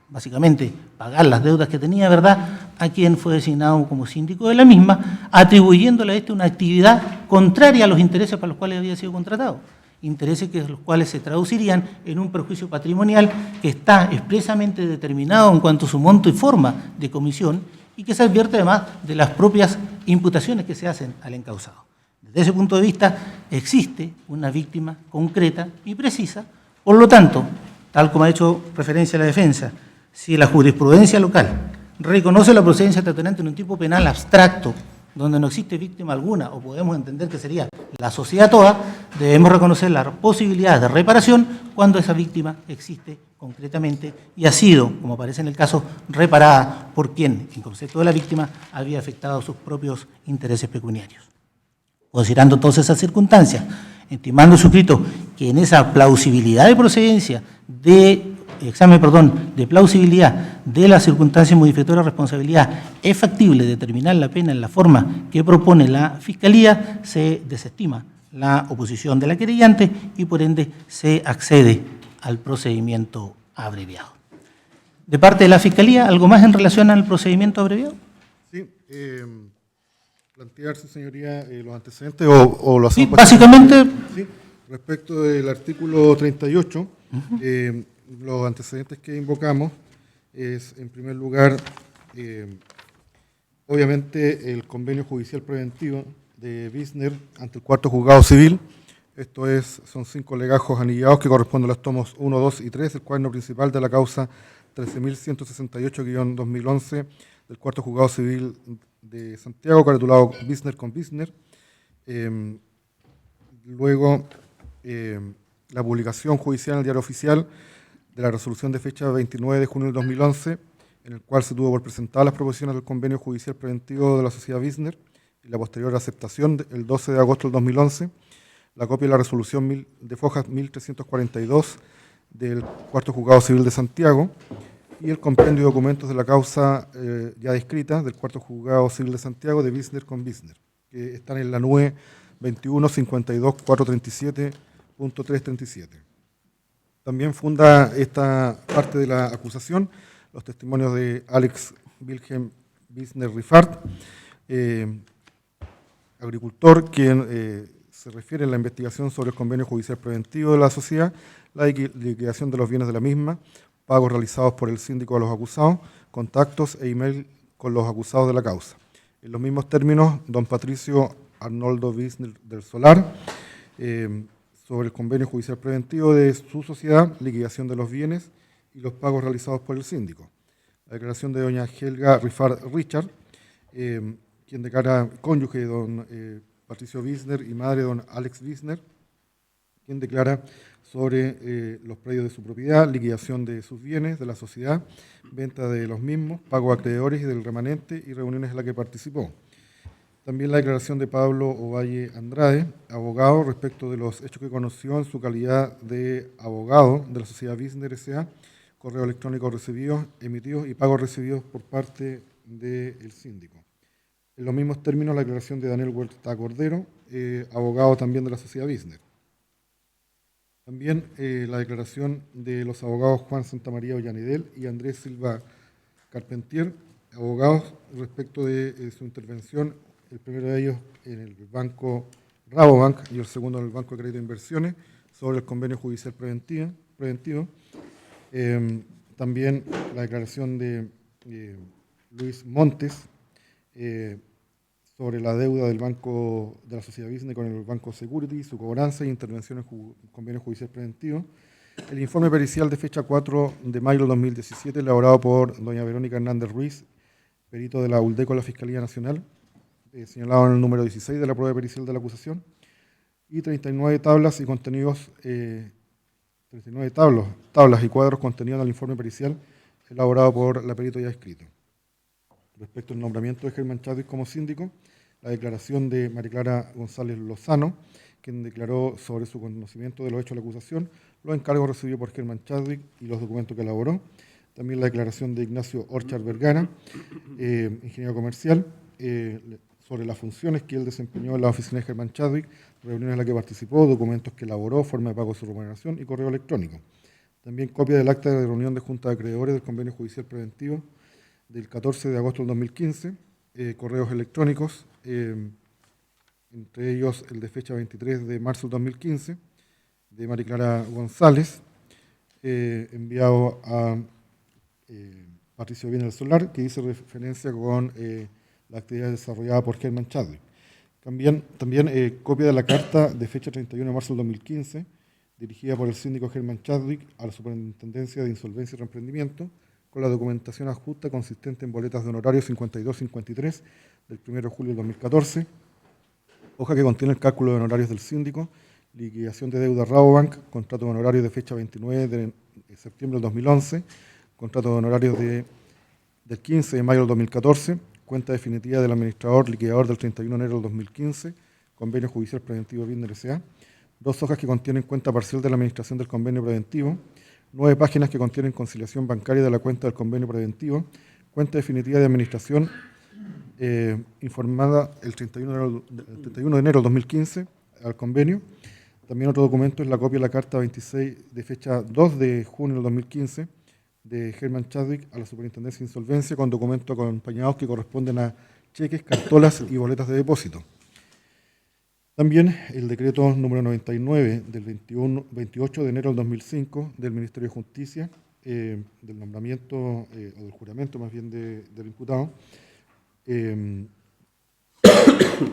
básicamente, pagar las deudas que tenía, ¿verdad?, a quien fue designado como síndico de la misma, atribuyéndole a este una actividad contraria a los intereses para los cuales había sido contratado. Intereses que los cuales se traducirían en un perjuicio patrimonial que está expresamente determinado en cuanto a su monto y forma de comisión y que se advierte además de las propias imputaciones que se hacen al encausado. Desde ese punto de vista existe una víctima concreta y precisa, por lo tanto, tal como ha hecho referencia la defensa, si la jurisprudencia local reconoce la procedencia atenente en un tipo penal abstracto, donde no existe víctima alguna, o podemos entender que sería la sociedad toda, debemos reconocer la posibilidad de reparación cuando esa víctima existe concretamente y ha sido, como aparece en el caso, reparada por quien, en concepto de la víctima, había afectado sus propios intereses pecuniarios. Considerando entonces esas circunstancias, estimando suscrito que en esa plausibilidad de procedencia de de plausibilidad de la circunstancia modificatoria de responsabilidad es factible determinar la pena en la forma que propone la Fiscalía, se desestima la oposición de la querellante y por ende se accede al procedimiento abreviado. De parte de la Fiscalía, ¿algo más en relación al procedimiento abreviado? Sí, plantear, su señoría, los antecedentes o lo Sí, hacemos... básicamente... Sí, respecto del artículo 38, los antecedentes que invocamos es, en primer lugar, obviamente el convenio judicial preventivo de Wisner ante el cuarto juzgado civil. Esto es, son 5 legajos anillados que corresponden a los tomos 1, 2 y 3, el cuaderno principal de la causa 13.168-2011 del cuarto juzgado civil de Santiago, caratulado Wisner con Wisner. Luego, la publicación judicial en el Diario Oficial de la resolución de fecha 29 de junio del 2011, en el cual se tuvo por presentadas las proposiciones del convenio judicial preventivo de la sociedad Wisner y la posterior aceptación el 12 de agosto del 2011, la copia de la resolución de Fojas 1342 del cuarto juzgado civil de Santiago y el compendio de documentos de la causa ya descrita del cuarto juzgado civil de Santiago de Wisner con Wisner, que están en la NUE 21-52-437.337. También funda esta parte de la acusación los testimonios de Alex Wilhelm Wisner Riffard, agricultor, quien se refiere en la investigación sobre el convenio judicial preventivo de la sociedad, la liquidación de los bienes de la misma, pagos realizados por el síndico a los acusados, contactos e email con los acusados de la causa. En los mismos términos, don Patricio Arnoldo Wisner del Solar, sobre el convenio judicial preventivo de su sociedad, liquidación de los bienes y los pagos realizados por el síndico. La declaración de doña Helga Riffard Richard, quien declara cónyuge de don Patricio Wisner y madre de don Alex Wisner, quien declara sobre los predios de su propiedad, liquidación de sus bienes, de la sociedad, venta de los mismos, pago a acreedores y del remanente y reuniones en las que participó. También la declaración de Pablo Ovalle Andrade, abogado, respecto de los hechos que conoció en su calidad de abogado de la sociedad Wisner S.A., correo electrónico recibidos, emitidos y pagos recibidos por parte del síndico. En los mismos términos, la declaración de Daniel Huerta Cordero, abogado también de la sociedad Wisner. También la declaración de los abogados Juan Santamaría Ollanedel y Andrés Silva Carpentier, abogados respecto de su intervención, el primero de ellos en el banco Rabobank y el segundo en el Banco de Crédito e Inversiones, sobre el convenio judicial preventivo. También la declaración de Luis Montes sobre la deuda del Banco de la Sociedad Wisner con el Banco Security, su cobranza e intervención en el convenio judicial preventivo. El informe pericial de fecha 4 de mayo del 2017, elaborado por doña Verónica Hernández Ruiz, perito de la ULDECO de la Fiscalía Nacional, señalado en el número 16 de la prueba pericial de la acusación, y 39 tablas y contenidos, 39 tablas y cuadros contenidos en el informe pericial elaborado por la perito ya escrito. Respecto al nombramiento de Germán Chadwick como síndico, la declaración de María Clara González Lozano, quien declaró sobre su conocimiento de los hechos de la acusación, los encargos recibidos por Germán Chadwick y los documentos que elaboró. También la declaración de Ignacio Orchard Vergara, ingeniero comercial, sobre las funciones que él desempeñó en la oficina de Germán Chadwick, reuniones en las que participó, documentos que elaboró, forma de pago de su remuneración y correo electrónico. También copia del acta de reunión de Junta de Acreedores del Convenio Judicial Preventivo del 14 de agosto del 2015, correos electrónicos, entre ellos el de fecha 23 de marzo del 2015, de María Clara González, enviado a Patricio Wisner del Solar, que dice referencia con la actividad desarrollada por Germán Chadwick. También copia de la carta de fecha 31 de marzo del 2015, dirigida por el síndico Germán Chadwick a la Superintendencia de Insolvencia y Reemprendimiento, con la documentación adjunta consistente en boletas de honorario 52-53 del 1 de julio del 2014, hoja que contiene el cálculo de honorarios del síndico, liquidación de deuda Rabobank, contrato de honorarios de fecha 29 de septiembre del 2011, contrato de honorarios del 15 de mayo del 2014, cuenta definitiva del administrador liquidador del 31 de enero del 2015, convenio judicial preventivo Wisner S.A., 2 hojas que contienen cuenta parcial de la administración del convenio preventivo, 9 páginas que contienen conciliación bancaria de la cuenta del convenio preventivo, cuenta definitiva de administración informada el 31 de enero del 2015 al convenio. También otro documento es la copia de la carta 26 de fecha 2 de junio del 2015 de Herman Chadwick a la Superintendencia de Insolvencia con documentos acompañados que corresponden a cheques, cartolas y boletas de depósito. También el decreto número 99 del 28 de enero del 2005 del Ministerio de Justicia, del nombramiento o del juramento más bien del imputado,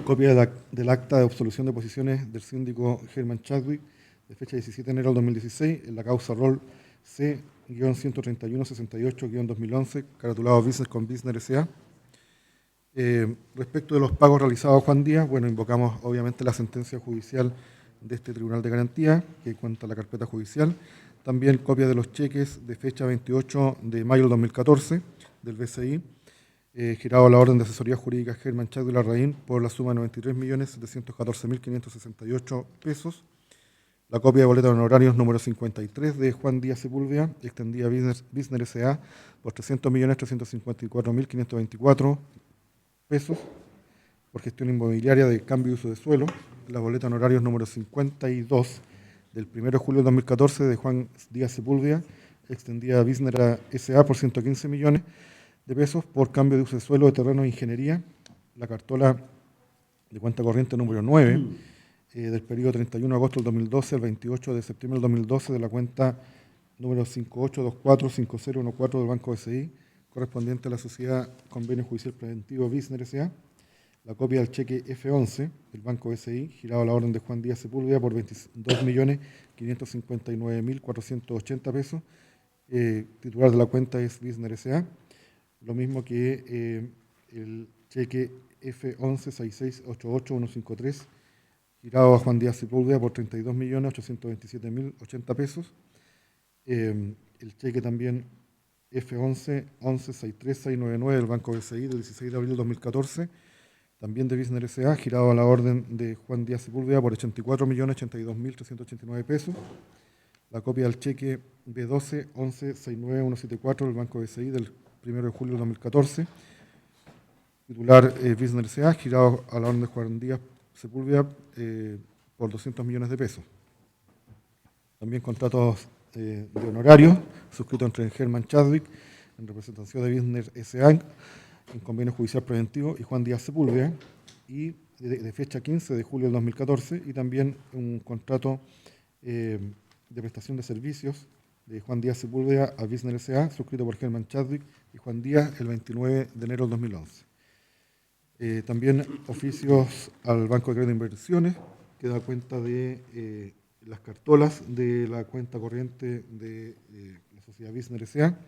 copia del acta de absolución de posiciones del síndico Herman Chadwick de fecha 17 de enero del 2016 en la causa rol C-13168-2011, caratulado Business con Business S.A. Respecto de los pagos realizados a Juan Díaz, bueno, invocamos obviamente la sentencia judicial de este Tribunal de Garantía, que cuenta la carpeta judicial. También copia de los cheques de fecha 28 de mayo del 2014 del BCI, girado a la orden de asesoría jurídica Herman Chadwick Larraín por la suma de 93.714.568 pesos. La copia de boleta de honorarios número 53 de Juan Díaz Sepúlveda, extendida Business S.A. por 300.354.524 pesos por gestión inmobiliaria de cambio y uso de suelo. La boleta de honorarios número 52 del 1 de julio de 2014 de Juan Díaz Sepúlveda, extendida Business S.A. por 115 millones de pesos por cambio de uso de suelo de terreno de ingeniería. La cartola de cuenta corriente número 9 del periodo 31 de agosto del 2012 al 28 de septiembre del 2012 de la cuenta número 58245014 del Banco BCI, correspondiente a la Sociedad Convenio Judicial Preventivo Business S.A. La copia del cheque F11 del Banco BCI, girado a la orden de Juan Díaz Sepúlveda por 22.559.480 pesos. Titular de la cuenta es Business S.A. Lo mismo que el cheque F11-6688153, girado a Juan Díaz Sepúlveda por 32.827.080 pesos. El cheque también F11-11-63699 del Banco BCI del 16 de abril de 2014, también de Business S.A., girado a la orden de Juan Díaz Sepúlveda por 84.082.389 pesos. La copia del cheque B12-11-69174 del Banco BCI del 1 de julio de 2014, titular Business S.A., girado a la orden de Juan Díaz Sepúlveda por 200 millones de pesos. También contratos de honorarios suscritos entre Herman Chadwick en representación de Business S.A. en convenio judicial preventivo y Juan Díaz Sepúlveda, y de fecha 15 de julio del 2014, y también un contrato de prestación de servicios de Juan Díaz Sepúlveda a Business S.A., suscrito por Herman Chadwick y Juan Díaz el 29 de enero del 2011. También oficios al Banco de Crédito de Inversiones, que da cuenta de las cartolas de la cuenta corriente de la sociedad Business S.A.,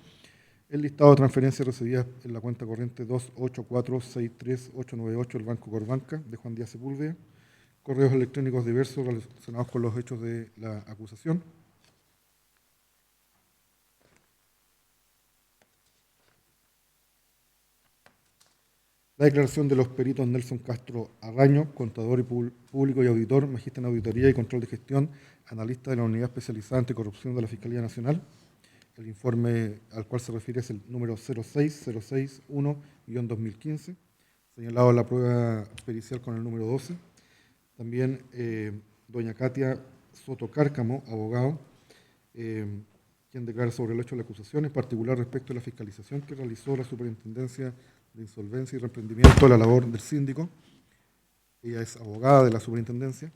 el listado de transferencias recibidas en la cuenta corriente 284638898 del Banco Corbanca de Juan Díaz Sepúlveda, correos electrónicos diversos relacionados con los hechos de la acusación. La declaración de los peritos Nelson Castro Arraño, contador y público y auditor, magíster en auditoría y control de gestión, analista de la Unidad Especializada Anticorrupción de la Fiscalía Nacional. El informe al cual se refiere es el número 06061-2015, señalado en la prueba pericial con el número 12. También doña Katia Soto Cárcamo, abogado, quien declara sobre el hecho de la acusación, en particular respecto a la fiscalización que realizó la Superintendencia de Insolvencia y Reemprendimiento de la labor del síndico. Ella es abogada de la Superintendencia.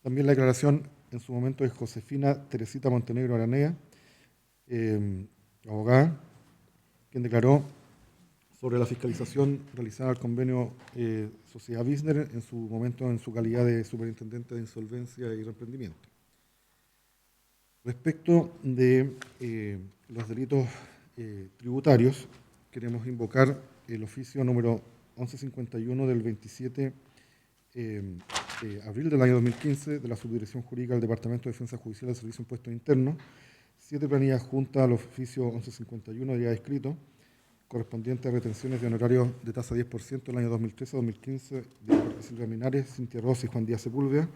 También la declaración en su momento de Josefina Teresita Montenegro Aranea, abogada, quien declaró sobre la fiscalización realizada al convenio Sociedad Business en su momento en su calidad de Superintendente de Insolvencia y Reemprendimiento. Respecto de los delitos tributarios, queremos invocar el oficio número 1151 del 27 de abril del año 2015 de la Subdirección Jurídica del Departamento de Defensa Judicial del Servicio de Impuestos Internos, 7 planillas juntas al oficio 1151 ya escrito, correspondiente a retenciones de honorarios de tasa 10% en el año 2013-2015 de Jorge Silva Minares, Cintia Rossi y Juan Díaz Sepúlveda,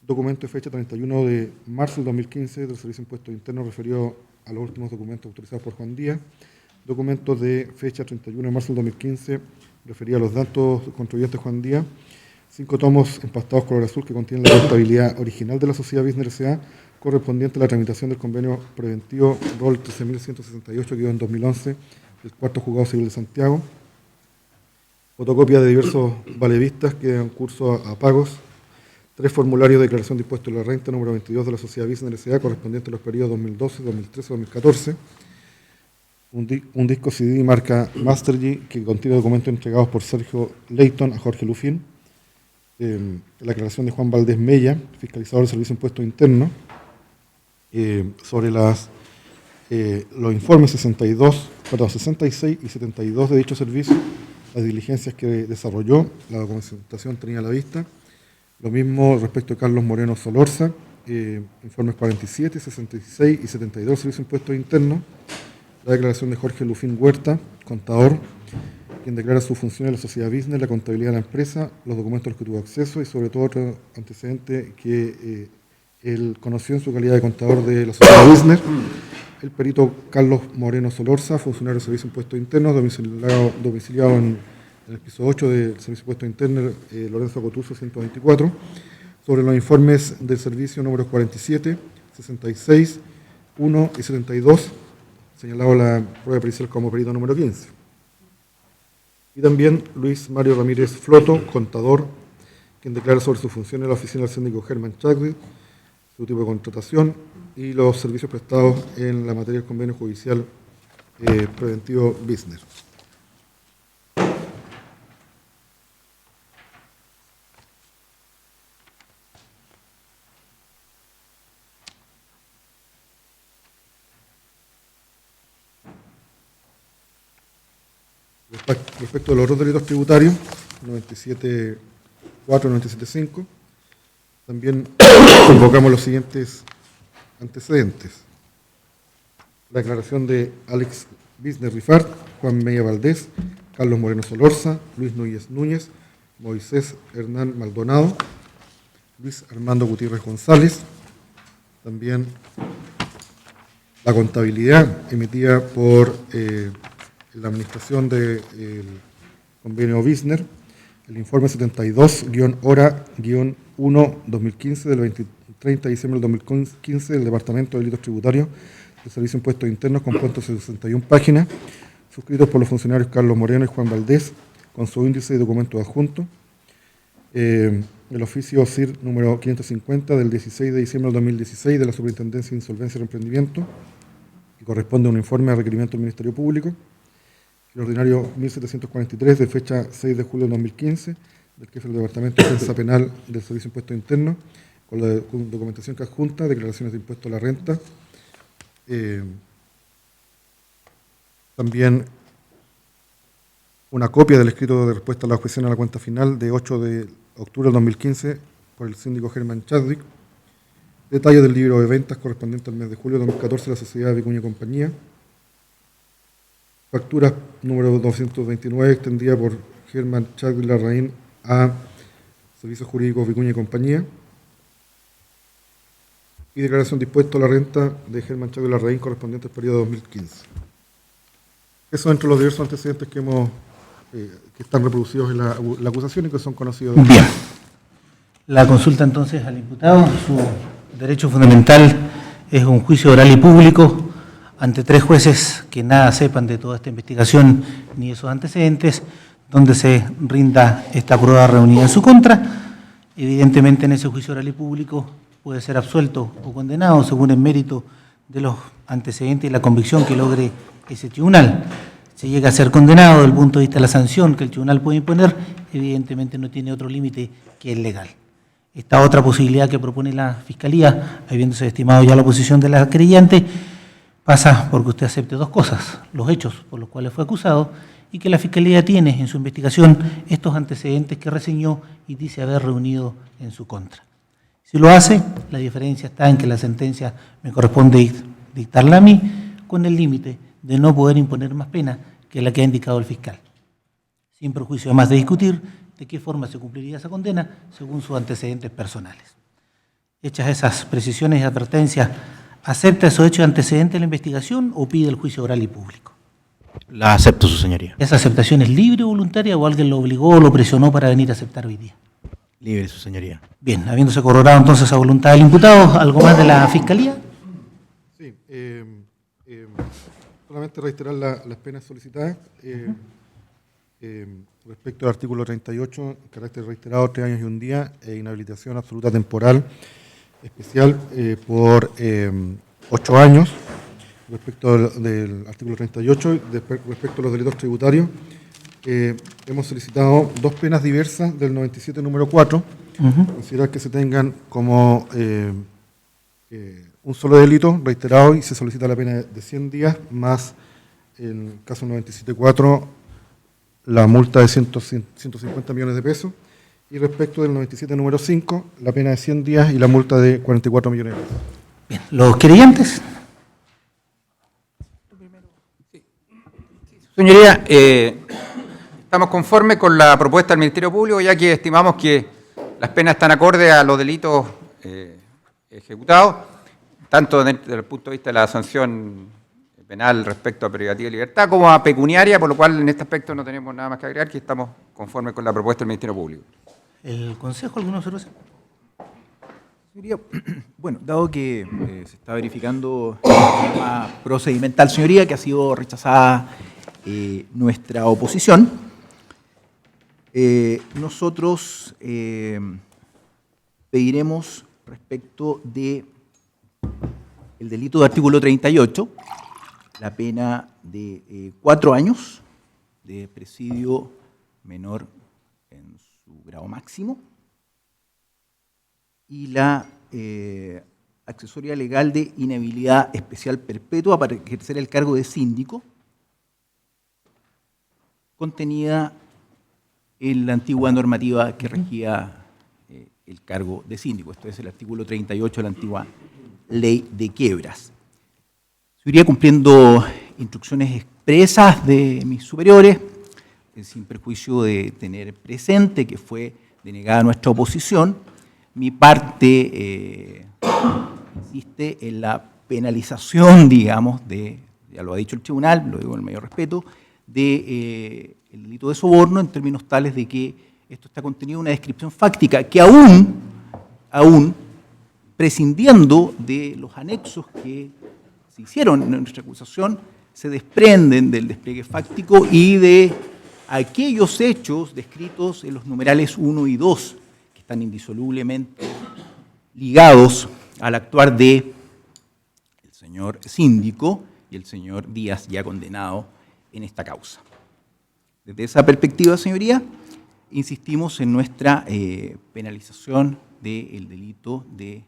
documento de fecha 31 de marzo del 2015 del Servicio de Impuestos Internos referido a los últimos documentos autorizados por Juan Díaz. Documento de fecha 31 de marzo del 2015 referido a los datos del contribuyente Juan Díaz. 5 tomos empastados color azul que contienen la contabilidad original de la sociedad Business S.A. correspondiente a la tramitación del convenio preventivo ROL 13.168-2011 del Cuarto Juzgado Civil de Santiago. Fotocopia de diversos valevistas que dan curso a pagos. 3 formularios de declaración de impuestos de la renta número 22 de la sociedad Business S.A. correspondiente a los periodos 2012, 2013, 2014. Un disco CD marca Mastergy que contiene documentos entregados por Sergio Leighton a Jorge Lufín. La declaración de Juan Valdés Mella, fiscalizador del Servicio de Impuestos Internos, sobre los informes 66 y 72 de dicho servicio, las diligencias que desarrolló, la documentación tenía a la vista. Lo mismo respecto a Carlos Moreno Solorza, informes 47, 66 y 72 del Servicio de Impuestos Internos. La declaración de Jorge Lufín Huerta, contador, quien declara su función en la sociedad business, la contabilidad de la empresa, los documentos a los que tuvo acceso y sobre todo otro antecedente que él conoció en su calidad de contador de la sociedad business. El perito Carlos Moreno Solorza, funcionario del Servicio de Impuestos Internos, domiciliado en el piso 8 del Servicio de Impuestos Internos, Lorenzo Cotuso 124, sobre los informes del servicio números 47, 66, 1 y 72, señalado la prueba pericial como perito número 15. Y también Luis Mario Ramírez Floto, contador, quien declara sobre su función en la oficina del síndico Germán Chadwick, su tipo de contratación y los servicios prestados en la materia del convenio judicial preventivo business. Respecto a los otros delitos tributarios, 97.4 y 97.5, también convocamos los siguientes antecedentes. La declaración de Alex Business Rifart, Juan Mella Valdés, Carlos Moreno Solorza, Luis Núñez, Moisés Hernán Maldonado, Luis Armando Gutiérrez González, también la contabilidad emitida por la administración del convenio Business, el informe 72-hora-1-2015 del 30 de diciembre del 2015 del Departamento de Delitos Tributarios del Servicio de Impuestos Internos, compuesto de 61 páginas, suscritos por los funcionarios Carlos Moreno y Juan Valdés, con su índice y documentos adjuntos. El oficio CIR número 550 del 16 de diciembre del 2016 de la Superintendencia de Insolvencia y Emprendimiento, que corresponde a un informe de requerimiento del Ministerio Público. El ordinario 1743 de fecha 6 de julio de 2015 del jefe del Departamento de Defensa Penal del Servicio de Impuestos Internos, con la documentación que adjunta, declaraciones de impuesto a la renta. También una copia del escrito de respuesta a la objeción a la cuenta final de 8 de octubre del 2015 por el síndico Germán Chadwick. Detalle del libro de ventas correspondiente al mes de julio de 2014 de la Sociedad Vicuña y Compañía. Factura número 229 extendida por Germán Chadwick Larraín a Servicios Jurídicos Vicuña y Compañía. Y declaración de impuesto a la renta de Germán Chadwick Larraín correspondiente al periodo 2015. Eso entre los diversos antecedentes que están reproducidos en la acusación y que son conocidos. Bien. La consulta entonces al imputado. Su derecho fundamental es un juicio oral y público ante 3 jueces que nada sepan de toda esta investigación ni esos antecedentes, donde se rinda esta prueba reunida en su contra. Evidentemente en ese juicio oral y público puede ser absuelto o condenado según el mérito de los antecedentes y la convicción que logre ese tribunal. Si llega a ser condenado desde el punto de vista de la sanción que el tribunal puede imponer, evidentemente no tiene otro límite que el legal. Esta otra posibilidad que propone la Fiscalía, habiéndose estimado ya la posición de la querellante, pasa porque usted acepte 2 cosas: los hechos por los cuales fue acusado y que la Fiscalía tiene en su investigación estos antecedentes que reseñó y dice haber reunido en su contra. Si lo hace, la diferencia está en que la sentencia me corresponde dictarla a mí, con el límite de no poder imponer más pena que la que ha indicado el fiscal, sin perjuicio además de discutir de qué forma se cumpliría esa condena según sus antecedentes personales. hechas esas precisiones y advertencias, acepta esos hechos antecedentes de la investigación o pide el juicio oral y público? La acepto, su señoría. ¿Esa aceptación es libre o voluntaria o alguien lo obligó o lo presionó para venir a aceptar hoy día? Libre, su señoría. Bien, habiéndose corroborado entonces esa voluntad del imputado, ¿algo más de la Fiscalía? Sí, solamente reiterar las penas solicitadas. Respecto al artículo 38, carácter reiterado, 3 años y 1 día, e inhabilitación absoluta temporal especial por 8 años. Respecto del artículo 38, respecto a los delitos tributarios, hemos solicitado 2 penas diversas del 97 número 4, considerar que se tengan como un solo delito reiterado y se solicita la pena de 100 días, más en el caso 97.4 la multa de 150 millones de pesos, y respecto del 97 número 5, la pena de 100 días y la multa de 44 millones de pesos. Bien, ¿los querellantes? Señoría, estamos conformes con la propuesta del Ministerio Público, ya que estimamos que las penas están acordes a los delitos ejecutados, tanto desde el punto de vista de la sanción penal respecto a privativa de libertad, como a pecuniaria, por lo cual en este aspecto no tenemos nada más que agregar, que estamos conformes con la propuesta del Ministerio Público. ¿El Consejo alguna observación? Señoría, bueno, dado que se está verificando el tema procedimental, señoría, que ha sido rechazada nuestra oposición, nosotros pediremos respecto de el delito de artículo 38, la pena de 4 años de presidio menor en su grado máximo y la accesoria legal de inhabilidad especial perpetua para ejercer el cargo de síndico, contenida en la antigua normativa que regía el cargo de síndico. Esto es el artículo 38 de la antigua ley de quiebras. Se iría cumpliendo instrucciones expresas de mis superiores, sin perjuicio de tener presente que fue denegada nuestra oposición. Mi parte insiste en la penalización, digamos, ya lo ha dicho el tribunal, lo digo con el mayor respeto, el delito de soborno en términos tales de que esto está contenido en una descripción fáctica que aún prescindiendo de los anexos que se hicieron en nuestra acusación, se desprenden del despliegue fáctico y de aquellos hechos descritos en los numerales 1 y 2, que están indisolublemente ligados al actuar de el señor síndico y el señor Díaz, ya condenado en esta causa. Desde esa perspectiva, señoría, insistimos en nuestra penalización del delito de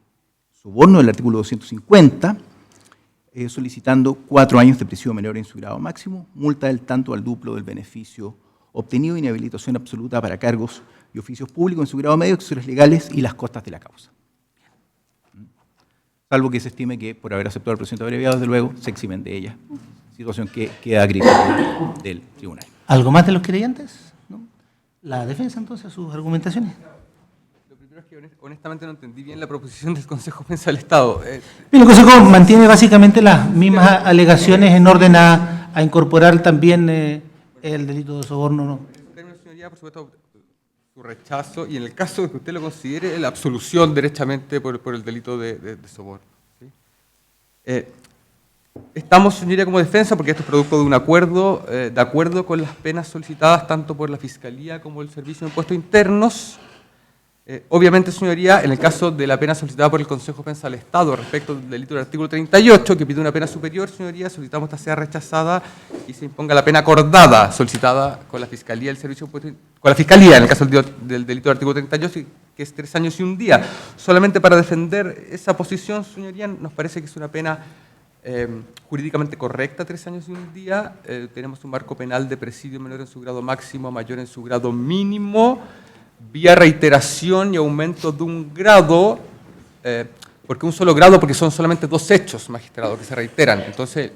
soborno del artículo 250, solicitando 4 años de prisión menor en su grado máximo, multa del tanto al duplo del beneficio obtenido, inhabilitación absoluta para cargos y oficios públicos en su grado medio, accesorios legales y las costas de la causa. Salvo que se estime que por haber aceptado el procedimiento abreviado, desde luego, se eximen de ella, situación que queda a criterio del tribunal. ¿Algo más de los querellantes? ¿No? La defensa, entonces, sus argumentaciones. Lo primero es que honestamente no entendí bien la proposición del Consejo de Defensa del Estado. Bien, el Consejo mantiene básicamente las mismas alegaciones en orden a incorporar también el delito de soborno, ¿no? En términos, señoría, por supuesto, su rechazo, y en el caso de que usted lo considere, la absolución derechamente por el delito de soborno. ¿Sí? Estamos, señoría, como defensa, porque esto es producto de un acuerdo, de acuerdo con las penas solicitadas tanto por la Fiscalía como el Servicio de Impuestos Internos. Obviamente, señoría, en el caso de la pena solicitada por el Consejo de Defensa del Estado respecto del delito del artículo 38, que pide una pena superior, señoría, solicitamos que esta sea rechazada y se imponga la pena acordada solicitada con la Fiscalía del Servicio de Impuestos Internos, con la Fiscalía, en el caso del delito del artículo 38, que es 3 años y 1 día. Solamente para defender esa posición, señoría, nos parece que es una pena jurídicamente correcta, 3 años y 1 día. Tenemos un marco penal de presidio menor en su grado máximo, mayor en su grado mínimo, vía reiteración y aumento de un grado, porque un solo grado, porque son solamente 2 hechos, magistrado, que se reiteran. Entonces,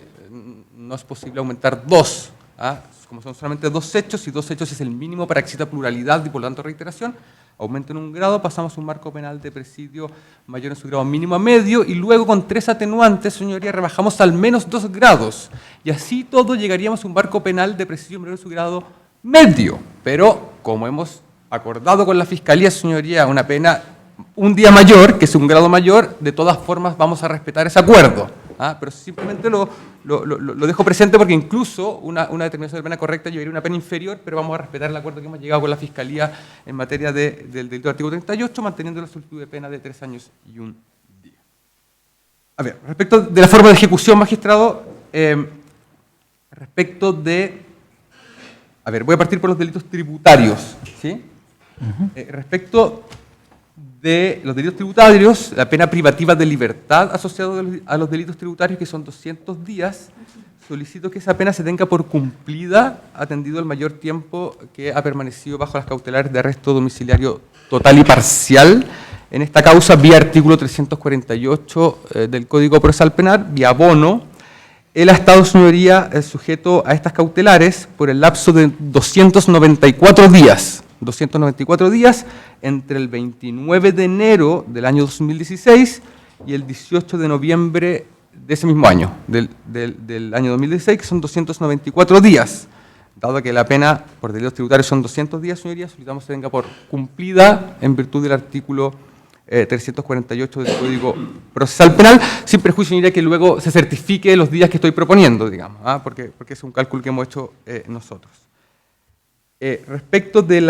no es posible aumentar 2, ¿ah? Como son solamente 2 hechos, y 2 hechos es el mínimo para que exista pluralidad y por lo tanto reiteración, aumento en un grado, pasamos a un marco penal de presidio mayor en su grado mínimo a medio, y luego con 3 atenuantes, señoría, rebajamos al menos 2 grados. Y así todo llegaríamos a un marco penal de presidio mayor en su grado medio. Pero, como hemos acordado con la Fiscalía, señoría, una pena un día mayor, que es un grado mayor, de todas formas vamos a respetar ese acuerdo. Pero simplemente lo dejo presente porque incluso una determinación de pena correcta llevaría una pena inferior, pero vamos a respetar el acuerdo que hemos llegado con la Fiscalía en materia del delito del artículo 38, manteniendo la solicitud de pena de 3 años y 1 día. A ver, respecto de la forma de ejecución, magistrado, respecto de... A ver, voy a partir por los delitos tributarios, ¿sí? Respecto de los delitos tributarios, la pena privativa de libertad asociada a los delitos tributarios, que son 200 días, solicito que esa pena se tenga por cumplida, atendido el mayor tiempo que ha permanecido bajo las cautelares de arresto domiciliario total y parcial. En esta causa, vía artículo 348 del Código Procesal Penal, vía abono, él ha estado, señoría, sujeto a estas cautelares por el lapso de 294 días. 294 días entre el 29 de enero del año 2016 y el 18 de noviembre de ese mismo año, del año 2016, que son 294 días. Dado que la pena por delitos tributarios son 200 días, señoría, solicitamos que venga por cumplida en virtud del artículo 348 del Código Procesal Penal, sin perjuicio, señoría, que luego se certifique los días que estoy proponiendo, digamos, porque es un cálculo que hemos hecho nosotros. Respecto de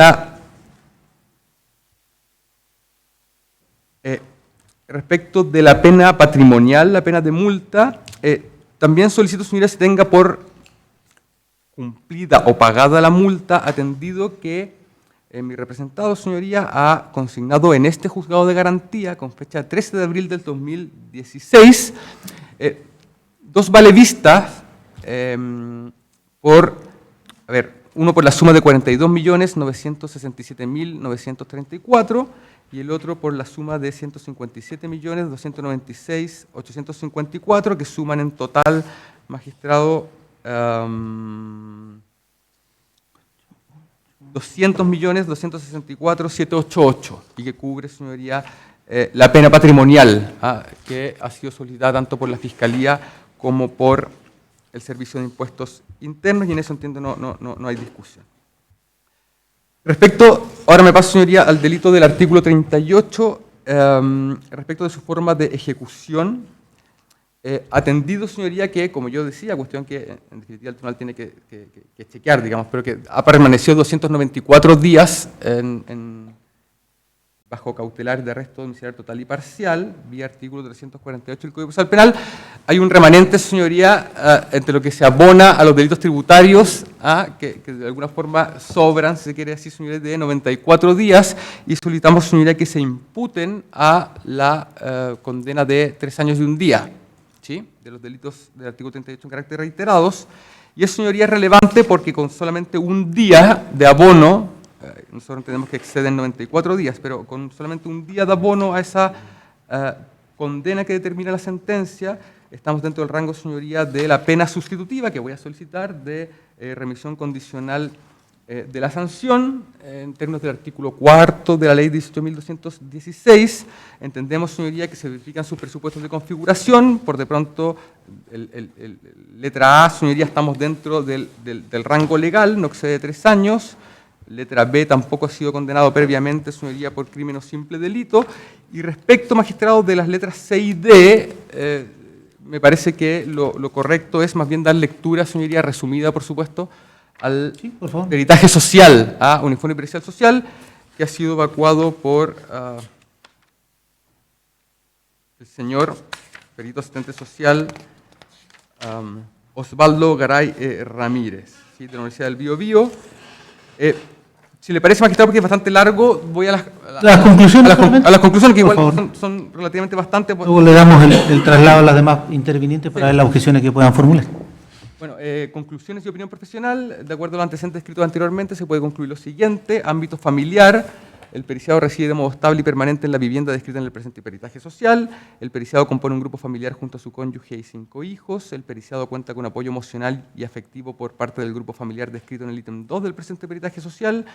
la pena patrimonial, la pena de multa, también solicito, señoría, se tenga por cumplida o pagada la multa, atendido que mi representado, señoría, ha consignado en este juzgado de garantía, con fecha 13 de abril del 2016, 2 valevistas uno por la suma de 42.967.934 y el otro por la suma de 157.296.854, que suman en total, magistrado, 200.264.788, y que cubre, señoría, la pena patrimonial que ha sido solicitada tanto por la Fiscalía como por el Servicio de Impuestos Internos, y en eso entiendo no hay discusión. Respecto, ahora me paso, señoría, al delito del artículo 38, respecto de su forma de ejecución, atendido, señoría, que, como yo decía, cuestión que en definitiva el tribunal tiene que chequear, digamos, pero que ha permanecido 294 días bajo cautelares de arresto domiciliario total y parcial, vía artículo 348 del Código Procesal Penal, hay un remanente, señoría, entre lo que se abona a los delitos tributarios, que de alguna forma sobran, si se quiere decir, señoría, de 94 días, y solicitamos, señoría, que se imputen a la condena de 3 años y 1 día, ¿sí?, de los delitos del artículo 38 en carácter reiterados, y eso, señoría, es relevante porque con solamente 1 día de abono, nosotros entendemos que exceden 94 días, pero con solamente 1 día de abono a esa condena que determina la sentencia, estamos dentro del rango, señoría, de la pena sustitutiva que voy a solicitar de remisión condicional de la sanción, en términos del artículo 4 de la ley 18.216, entendemos, señoría, que se verifican sus presupuestos de configuración, por de pronto, letra A, señoría, estamos dentro del rango legal, no excede 3 años, letra B tampoco ha sido condenado previamente, señoría, por crimen o simple delito, y respecto, magistrado, de las letras C y D, me parece que lo correcto es más bien dar lectura, señoría, resumida, por supuesto, al peritaje social, un informe pericial social que ha sido evacuado por el señor perito asistente social Osvaldo Garay Ramírez, ¿sí?, de la Universidad del Biobío. Si le parece, magistrado, porque es bastante largo, voy a las conclusiones. A las conclusiones, que igual son relativamente bastantes. Luego le damos el traslado a las demás intervinientes para ver las objeciones que puedan formular. Bueno, conclusiones y opinión profesional. De acuerdo a los antecedentes escritos anteriormente, se puede concluir lo siguiente. Ámbito familiar, El periciado reside de modo estable y permanente en la vivienda descrita en el presente peritaje social. El periciado compone un grupo familiar junto a su cónyuge y 5 hijos. El periciado cuenta con apoyo emocional y afectivo por parte del grupo familiar descrito en el ítem 2 del presente peritaje social.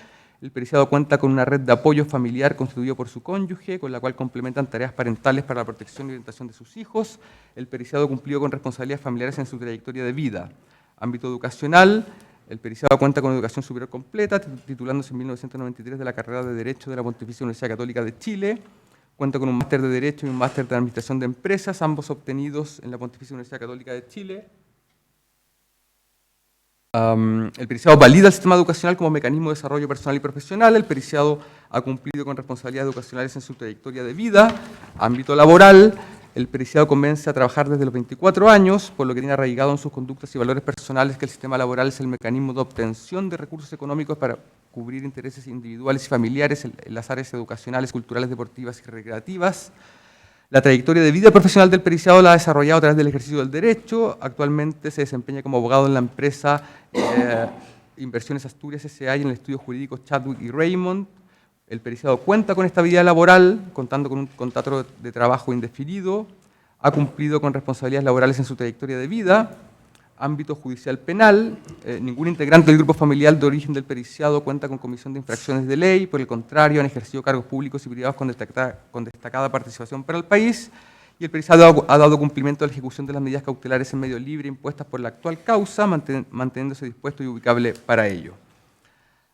El periciado cuenta con una red de apoyo familiar constituido por su cónyuge, con la cual complementan tareas parentales para la protección y orientación de sus hijos. El periciado cumplió con responsabilidades familiares en su trayectoria de vida. Ámbito educacional. El periciado cuenta con educación superior completa, titulándose en 1993 de la carrera de Derecho de la Pontificia Universidad Católica de Chile. Cuenta con un máster de Derecho y un máster de Administración de Empresas, ambos obtenidos en la Pontificia Universidad Católica de Chile. El periciado valida el sistema educacional como mecanismo de desarrollo personal y profesional. El periciado ha cumplido con responsabilidades educacionales en su trayectoria de vida. Ámbito laboral. El periciado comienza a trabajar desde los 24 años, por lo que tiene arraigado en sus conductas y valores personales que el sistema laboral es el mecanismo de obtención de recursos económicos para cubrir intereses individuales y familiares en las áreas educacionales, culturales, deportivas y recreativas. La trayectoria de vida profesional del periciado la ha desarrollado a través del ejercicio del derecho. Actualmente se desempeña como abogado en la empresa Inversiones Asturias S.A. y en el estudio jurídico Chadwick y Raymond. El periciado cuenta con estabilidad laboral, contando con un contrato de trabajo indefinido, ha cumplido con responsabilidades laborales en su trayectoria de vida. Ámbito judicial penal, ningún integrante del grupo familiar de origen del periciado cuenta con comisión de infracciones de ley, por el contrario, han ejercido cargos públicos y privados con destacada participación para el país, y el periciado ha dado cumplimiento a la ejecución de las medidas cautelares en medio libre impuestas por la actual causa, manteniéndose dispuesto y ubicable para ello.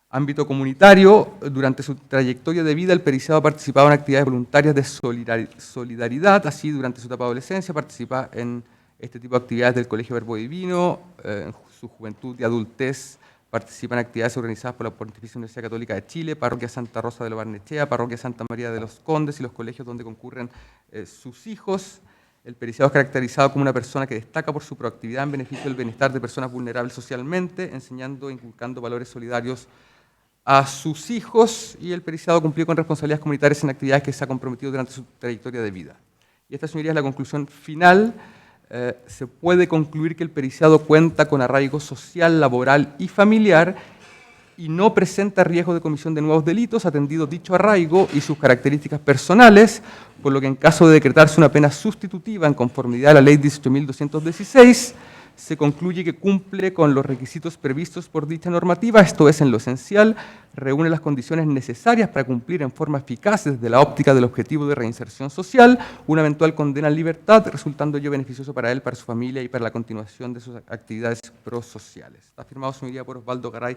Ámbito comunitario, durante su trayectoria de vida, el periciado ha participado en actividades voluntarias de solidaridad, así durante su etapa de adolescencia participa en este tipo de actividades del Colegio Verbo Divino, en su juventud y adultez participa en actividades organizadas por la Pontificia Universidad Católica de Chile, Parroquia Santa Rosa de lo Barnechea, Parroquia Santa María de los Condes y los colegios donde concurren sus hijos. El periciado es caracterizado como una persona que destaca por su proactividad en beneficio del bienestar de personas vulnerables socialmente, enseñando e inculcando valores solidarios a sus hijos, y el periciado cumplió con responsabilidades comunitarias en actividades que se ha comprometido durante su trayectoria de vida. Y esta, señoría, es la conclusión final. Se puede concluir que el periciado cuenta con arraigo social, laboral y familiar y no presenta riesgo de comisión de nuevos delitos, atendido dicho arraigo y sus características personales, por lo que en caso de decretarse una pena sustitutiva en conformidad a la Ley 18.216, se concluye que cumple con los requisitos previstos por dicha normativa, esto es, en lo esencial, reúne las condiciones necesarias para cumplir en forma eficaz desde la óptica del objetivo de reinserción social, una eventual condena en libertad, resultando ello beneficioso para él, para su familia y para la continuación de sus actividades prosociales. Está firmado, señoría, por Osvaldo Garay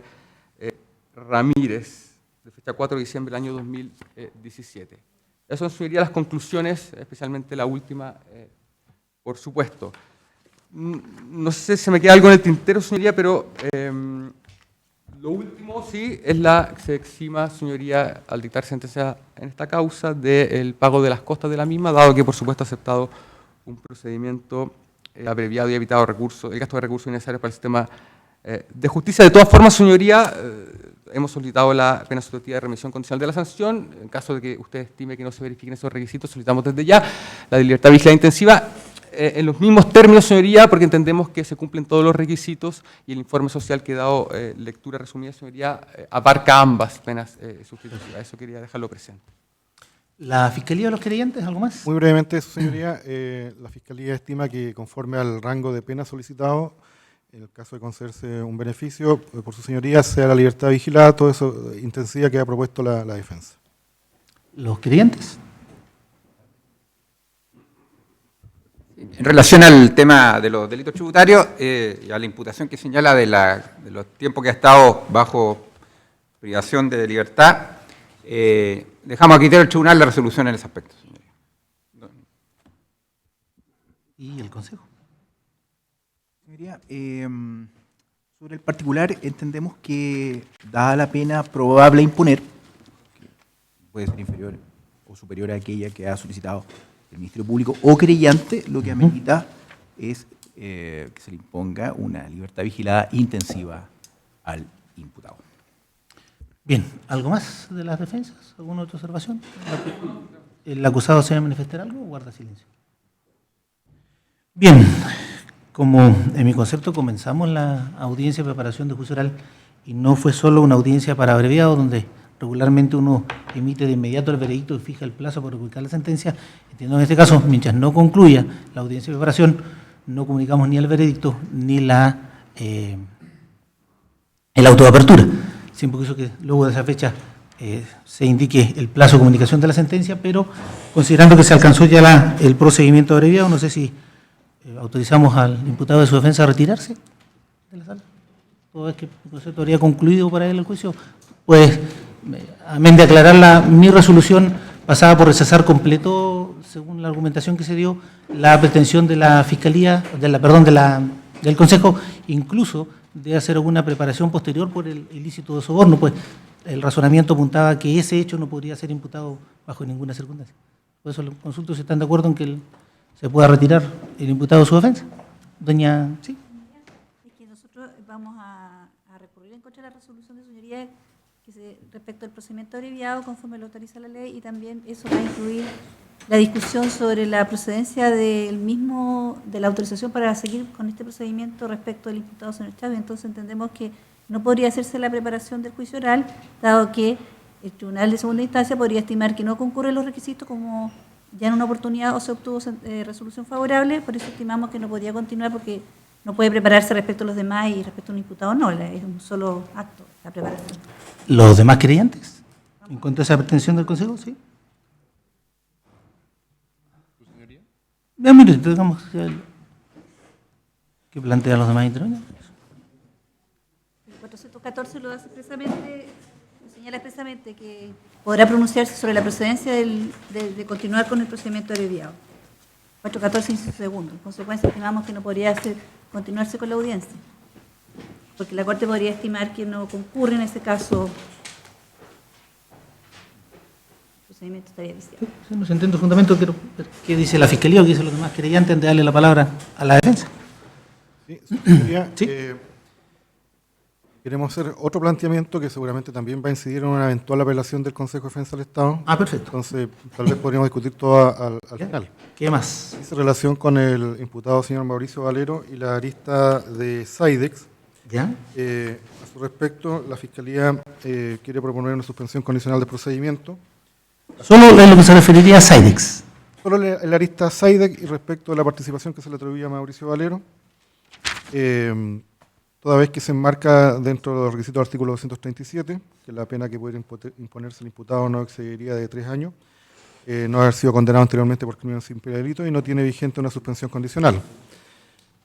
Ramírez, de fecha 4 de diciembre del año 2017. Esas son, señoría, las conclusiones, especialmente la última, por supuesto. No sé si se me queda algo en el tintero, señoría, pero lo último, sí, es se exima, señoría, al dictar sentencia en esta causa, del pago de las costas de la misma, dado que, por supuesto, ha aceptado un procedimiento abreviado y ha evitado el gasto de recursos innecesarios para el sistema de justicia. De todas formas, señoría, hemos solicitado la pena sustitutiva de remisión condicional de la sanción. En caso de que usted estime que no se verifiquen esos requisitos, solicitamos desde ya la de libertad vigilada intensiva, en los mismos términos, señoría, porque entendemos que se cumplen todos los requisitos y el informe social que he dado lectura resumida, señoría, abarca ambas penas sustitutivas. Eso quería dejarlo presente. ¿La Fiscalía de los Querellantes, algo más? Muy brevemente, señoría, la Fiscalía estima que conforme al rango de pena solicitado, en el caso de concederse un beneficio, por su señoría, sea la libertad vigilada, todo eso, intensiva que ha propuesto la defensa. ¿Los querellantes? En relación al tema de los delitos tributarios y a la imputación que señala de los tiempos que ha estado bajo privación de libertad, dejamos a criterio del tribunal la resolución en ese aspecto, señoría. ¿Y el Consejo? Señoría, sobre el particular entendemos que, dada la pena probable a imponer, que puede ser inferior o superior a aquella que ha solicitado el Ministerio Público o querellante, lo que amerita es que se le imponga una libertad vigilada intensiva al imputado. Bien, ¿algo más de las defensas? ¿Alguna otra observación? ¿El acusado se va a manifestar algo o guarda silencio? Bien, como en mi concepto comenzamos la audiencia de preparación de juicio oral y no fue solo una audiencia para abreviado donde regularmente uno emite de inmediato el veredicto y fija el plazo para publicar la sentencia, entiendo en este caso, mientras no concluya la audiencia de preparación, no comunicamos ni el veredicto ni el auto de apertura. Siempre quiso que luego de esa fecha se indique el plazo de comunicación de la sentencia, pero considerando que se alcanzó ya el procedimiento abreviado, no sé si autorizamos al imputado de su defensa a retirarse de la sala. Toda vez que el proceso habría concluido para él el juicio, pues, amén de aclarar mi resolución pasaba por rechazar completo, según la argumentación que se dio, la pretensión de la Fiscalía, del Consejo, incluso de hacer alguna preparación posterior por el ilícito de soborno, pues el razonamiento apuntaba que ese hecho no podría ser imputado bajo ninguna circunstancia. Por eso los consultos están de acuerdo en que se pueda retirar el imputado de su defensa. Doña, ¿sí? Es que nosotros vamos a recurrir en contra de la resolución de su señoría respecto al procedimiento abreviado conforme lo autoriza la ley, y también eso va a incluir la discusión sobre la procedencia de la autorización para seguir con este procedimiento respecto del imputado señor Chávez. Entonces entendemos que no podría hacerse la preparación del juicio oral, dado que el Tribunal de Segunda Instancia podría estimar que no concurren los requisitos como ya en una oportunidad o se obtuvo resolución favorable. Por eso estimamos que no podría continuar, porque no puede prepararse respecto a los demás y respecto a un imputado no, es un solo acto la preparación. ¿Los demás creyentes? ¿En contra de esa pretensión del Consejo? Sí. Mire, digamos que plantean los demás intervenientes. El 414 lo hace expresamente, señala expresamente que podrá pronunciarse sobre la procedencia de continuar con el procedimiento abreviado. 414, inciso segundo. En consecuencia, estimamos que no podría continuarse con la audiencia, porque la Corte podría estimar que no concurre en ese caso. El procedimiento estaría viciado. Sí, no se entiende el fundamento, quiero ver qué dice la Fiscalía o qué dicen los demás creyentes antes de darle la palabra a la defensa. Sí, señoría, Sí. Queremos hacer otro planteamiento que seguramente también va a incidir en una eventual apelación del Consejo de Defensa del Estado. Ah, perfecto. Entonces, tal vez podríamos discutir todo al ¿Ya? final. ¿Qué más? Dice relación con el imputado señor Mauricio Valero y la arista de Saidex. ¿Ya? A su respecto, la Fiscalía quiere proponer una suspensión condicional de procedimiento. Solo en lo que se referiría a Saidex. Solo el arista Saidex y respecto de la participación que se le atribuye a Mauricio Valero, toda vez que se enmarca dentro de los requisitos del artículo 237, que la pena que pudiera imponerse al imputado no excedería de 3 años, no haber sido condenado anteriormente por crimen sin delito y no tiene vigente una suspensión condicional.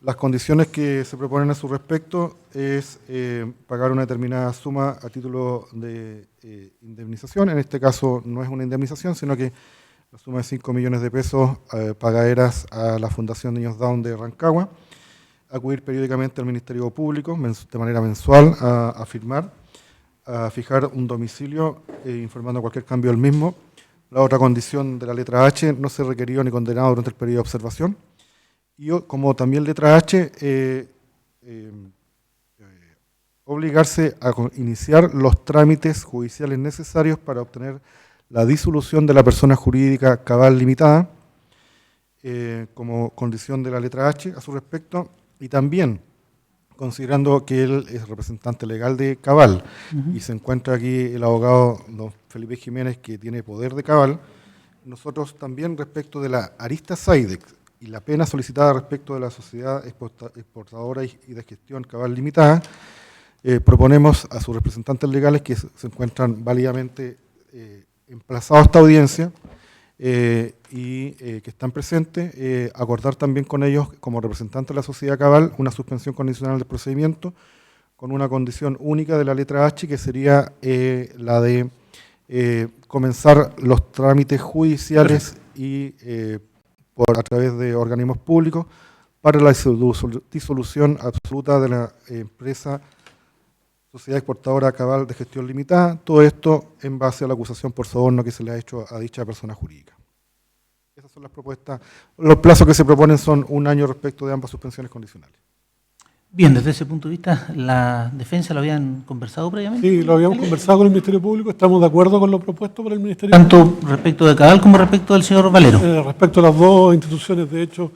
Las condiciones que se proponen a su respecto es pagar una determinada suma a título de indemnización. En este caso no es una indemnización, sino que la suma de 5 millones de pesos pagaderas a la Fundación Niños Down de Rancagua, acudir periódicamente al Ministerio Público de manera mensual a firmar, a fijar un domicilio informando cualquier cambio del mismo. La otra condición de la letra H, no ser requerido ni condenado durante el periodo de observación. Y como también letra H, obligarse a iniciar los trámites judiciales necesarios para obtener la disolución de la persona jurídica cabal limitada, como condición de la letra H a su respecto. Y también, considerando que él es representante legal de Cabal y se encuentra aquí el abogado don Felipe Jiménez, que tiene poder de Cabal, nosotros también respecto de la arista Saidex y la pena solicitada respecto de la sociedad exportadora y de gestión Cabal limitada, proponemos a sus representantes legales que se encuentran válidamente emplazados a esta audiencia, y que están presentes, acordar también con ellos, como representantes de la sociedad Cabal, una suspensión condicional del procedimiento con una condición única de la letra H, que sería la de comenzar los trámites judiciales y a través de organismos públicos para la disolución absoluta de la empresa Sociedad Exportadora Cabal de Gestión Limitada, todo esto en base a la acusación por soborno que se le ha hecho a dicha persona jurídica. Esas son las propuestas. Los plazos que se proponen son 1 año respecto de ambas suspensiones condicionales. Bien, desde ese punto de vista, ¿la defensa lo habían conversado previamente? Sí, lo habíamos conversado con el Ministerio Público, estamos de acuerdo con lo propuesto por el Ministerio Tanto respecto de Cabal como respecto del señor Valero. respecto a las dos instituciones. De hecho,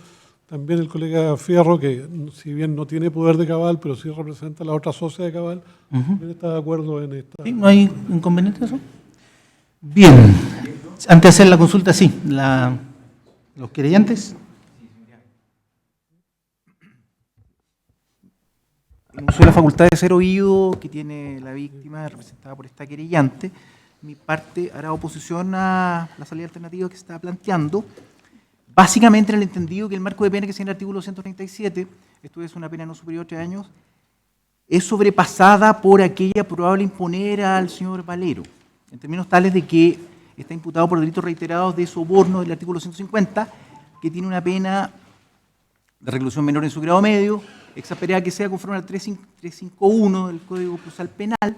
también el colega Fierro, que si bien no tiene poder de Cabal, pero sí representa a la otra socia de Cabal, también está de acuerdo en esta. ¿Sí? ¿No hay inconveniente en eso? Bien, antes de hacer la consulta, sí, los querellantes. En uso de la facultad de ser oído que tiene la víctima representada por esta querellante, mi parte hará oposición a la salida alternativa que se está planteando, básicamente en el entendido que el marco de pena que se en el artículo 237, esto es una pena no superior a 3 años, es sobrepasada por aquella probable imponer al señor Valero, en términos tales de que está imputado por delitos reiterados de soborno del artículo 150, que tiene una pena de reclusión menor en su grado medio, exasperada que sea conforme al 351 del Código Procesal Penal,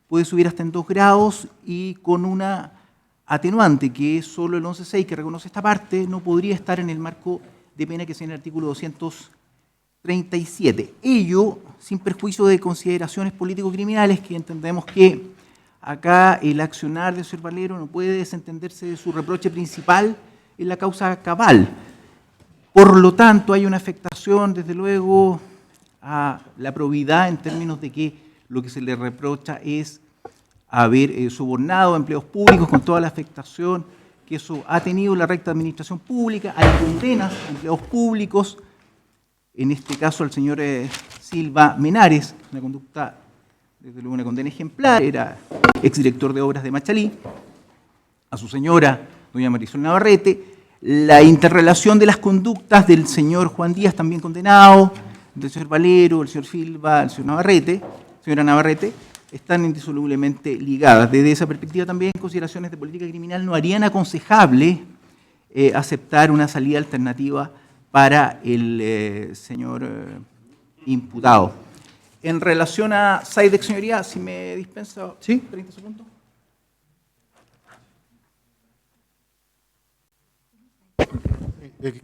puede subir hasta en 2 grados y con una atenuante, que es solo el 11.6 que reconoce esta parte, no podría estar en el marco de pena que sea en el artículo 237. Ello sin perjuicio de consideraciones político-criminales, que entendemos que acá el accionar del señor Valero no puede desentenderse de su reproche principal en la causa cabal. Por lo tanto, hay una afectación, desde luego, a la probidad en términos de que lo que se le reprocha es haber sobornado a empleados públicos con toda la afectación que eso ha tenido la recta administración pública. Hay condenas a empleados públicos, en este caso al señor Silva Menares, una conducta, desde luego una condena ejemplar, era exdirector de obras de Machalí, a su señora, doña Marisol Navarrete, la interrelación de las conductas del señor Juan Díaz, también condenado, del señor Valero, el señor Silva, el señor Navarrete, señora Navarrete, están indisolublemente ligadas. Desde esa perspectiva también consideraciones de política criminal no harían aconsejable aceptar una salida alternativa para el señor imputado. En relación a Sidex, señoría, si me dispensa 30 segundos.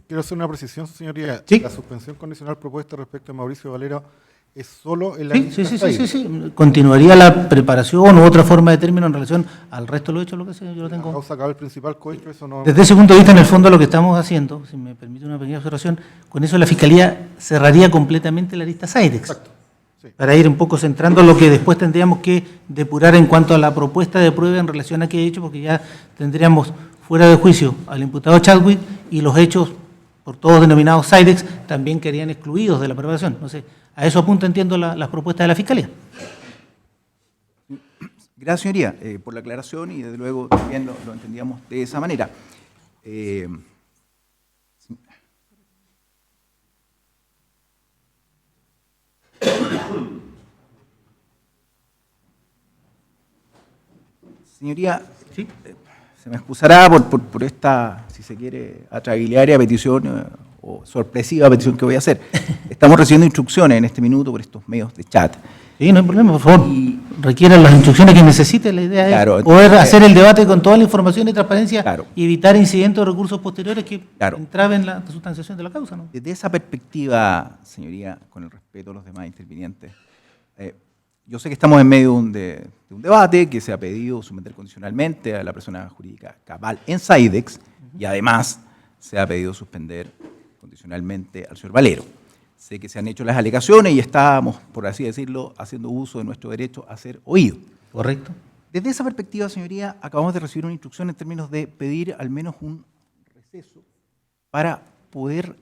Quiero hacer una precisión, señoría. Sí. La suspensión condicional propuesta respecto a Mauricio Valero es solo en la Sí. Continuaría la preparación u otra forma de término en relación al resto de los hechos, lo que sea, yo lo tengo. causa acaba el principal cohecho, eso no. Desde ese punto de vista, en el fondo, lo que estamos haciendo, si me permite una pequeña observación, con eso la Fiscalía cerraría completamente la lista Sidex. Exacto. Sí. Para ir un poco centrando lo que después tendríamos que depurar en cuanto a la propuesta de prueba en relación a qué hecho, porque ya tendríamos fuera de juicio al imputado Chadwick y los hechos, por todos denominados Sidex, también quedarían excluidos de la preparación. Entonces, a eso apunta, entiendo, las propuestas de la Fiscalía. Gracias, señoría, por la aclaración y desde luego también lo entendíamos de esa manera. Señoría, ¿Sí? se me excusará por esta, si se quiere, atrabiliaria petición o sorpresiva petición que voy a hacer. Estamos recibiendo instrucciones en este minuto por estos medios de chat. Sí, no hay problema, por favor. Requieran las instrucciones que necesite. La idea Claro, es poder hacer el debate con toda la información y transparencia, Claro. y evitar incidentes o recursos posteriores que Claro. entraven la sustanciación de la causa, ¿no? Desde esa perspectiva, señoría, con el respeto a los demás intervinientes, yo sé que estamos en medio de un debate que se ha pedido someter condicionalmente a la persona jurídica cabal en Sidex y además se ha pedido suspender condicionalmente al señor Valero. Sé que se han hecho las alegaciones y estamos, por así decirlo, haciendo uso de nuestro derecho a ser oído. Correcto. Desde esa perspectiva, señoría, acabamos de recibir una instrucción en términos de pedir al menos un receso para poder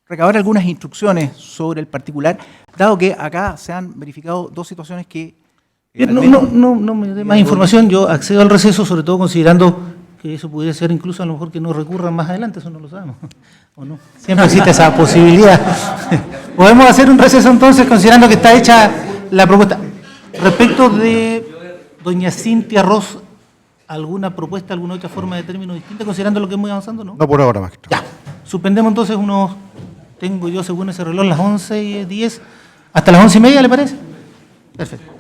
recabar algunas instrucciones sobre el particular, dado que acá se han verificado 2 situaciones que... Bien, no me dé más información. Yo accedo al receso, sobre todo considerando que eso pudiera ser incluso a lo mejor que no recurran más adelante, eso no lo sabemos. ¿O no? Siempre existe esa posibilidad. Podemos hacer un receso entonces, considerando que está hecha la propuesta. Respecto de doña Cintia Ross, ¿alguna propuesta, alguna otra forma de término distinta, considerando lo que hemos ido avanzando? No. No por ahora, magistrado. Ya. Suspendemos entonces tengo yo según ese reloj las 11:10, hasta las 11:30, ¿le parece? Perfecto.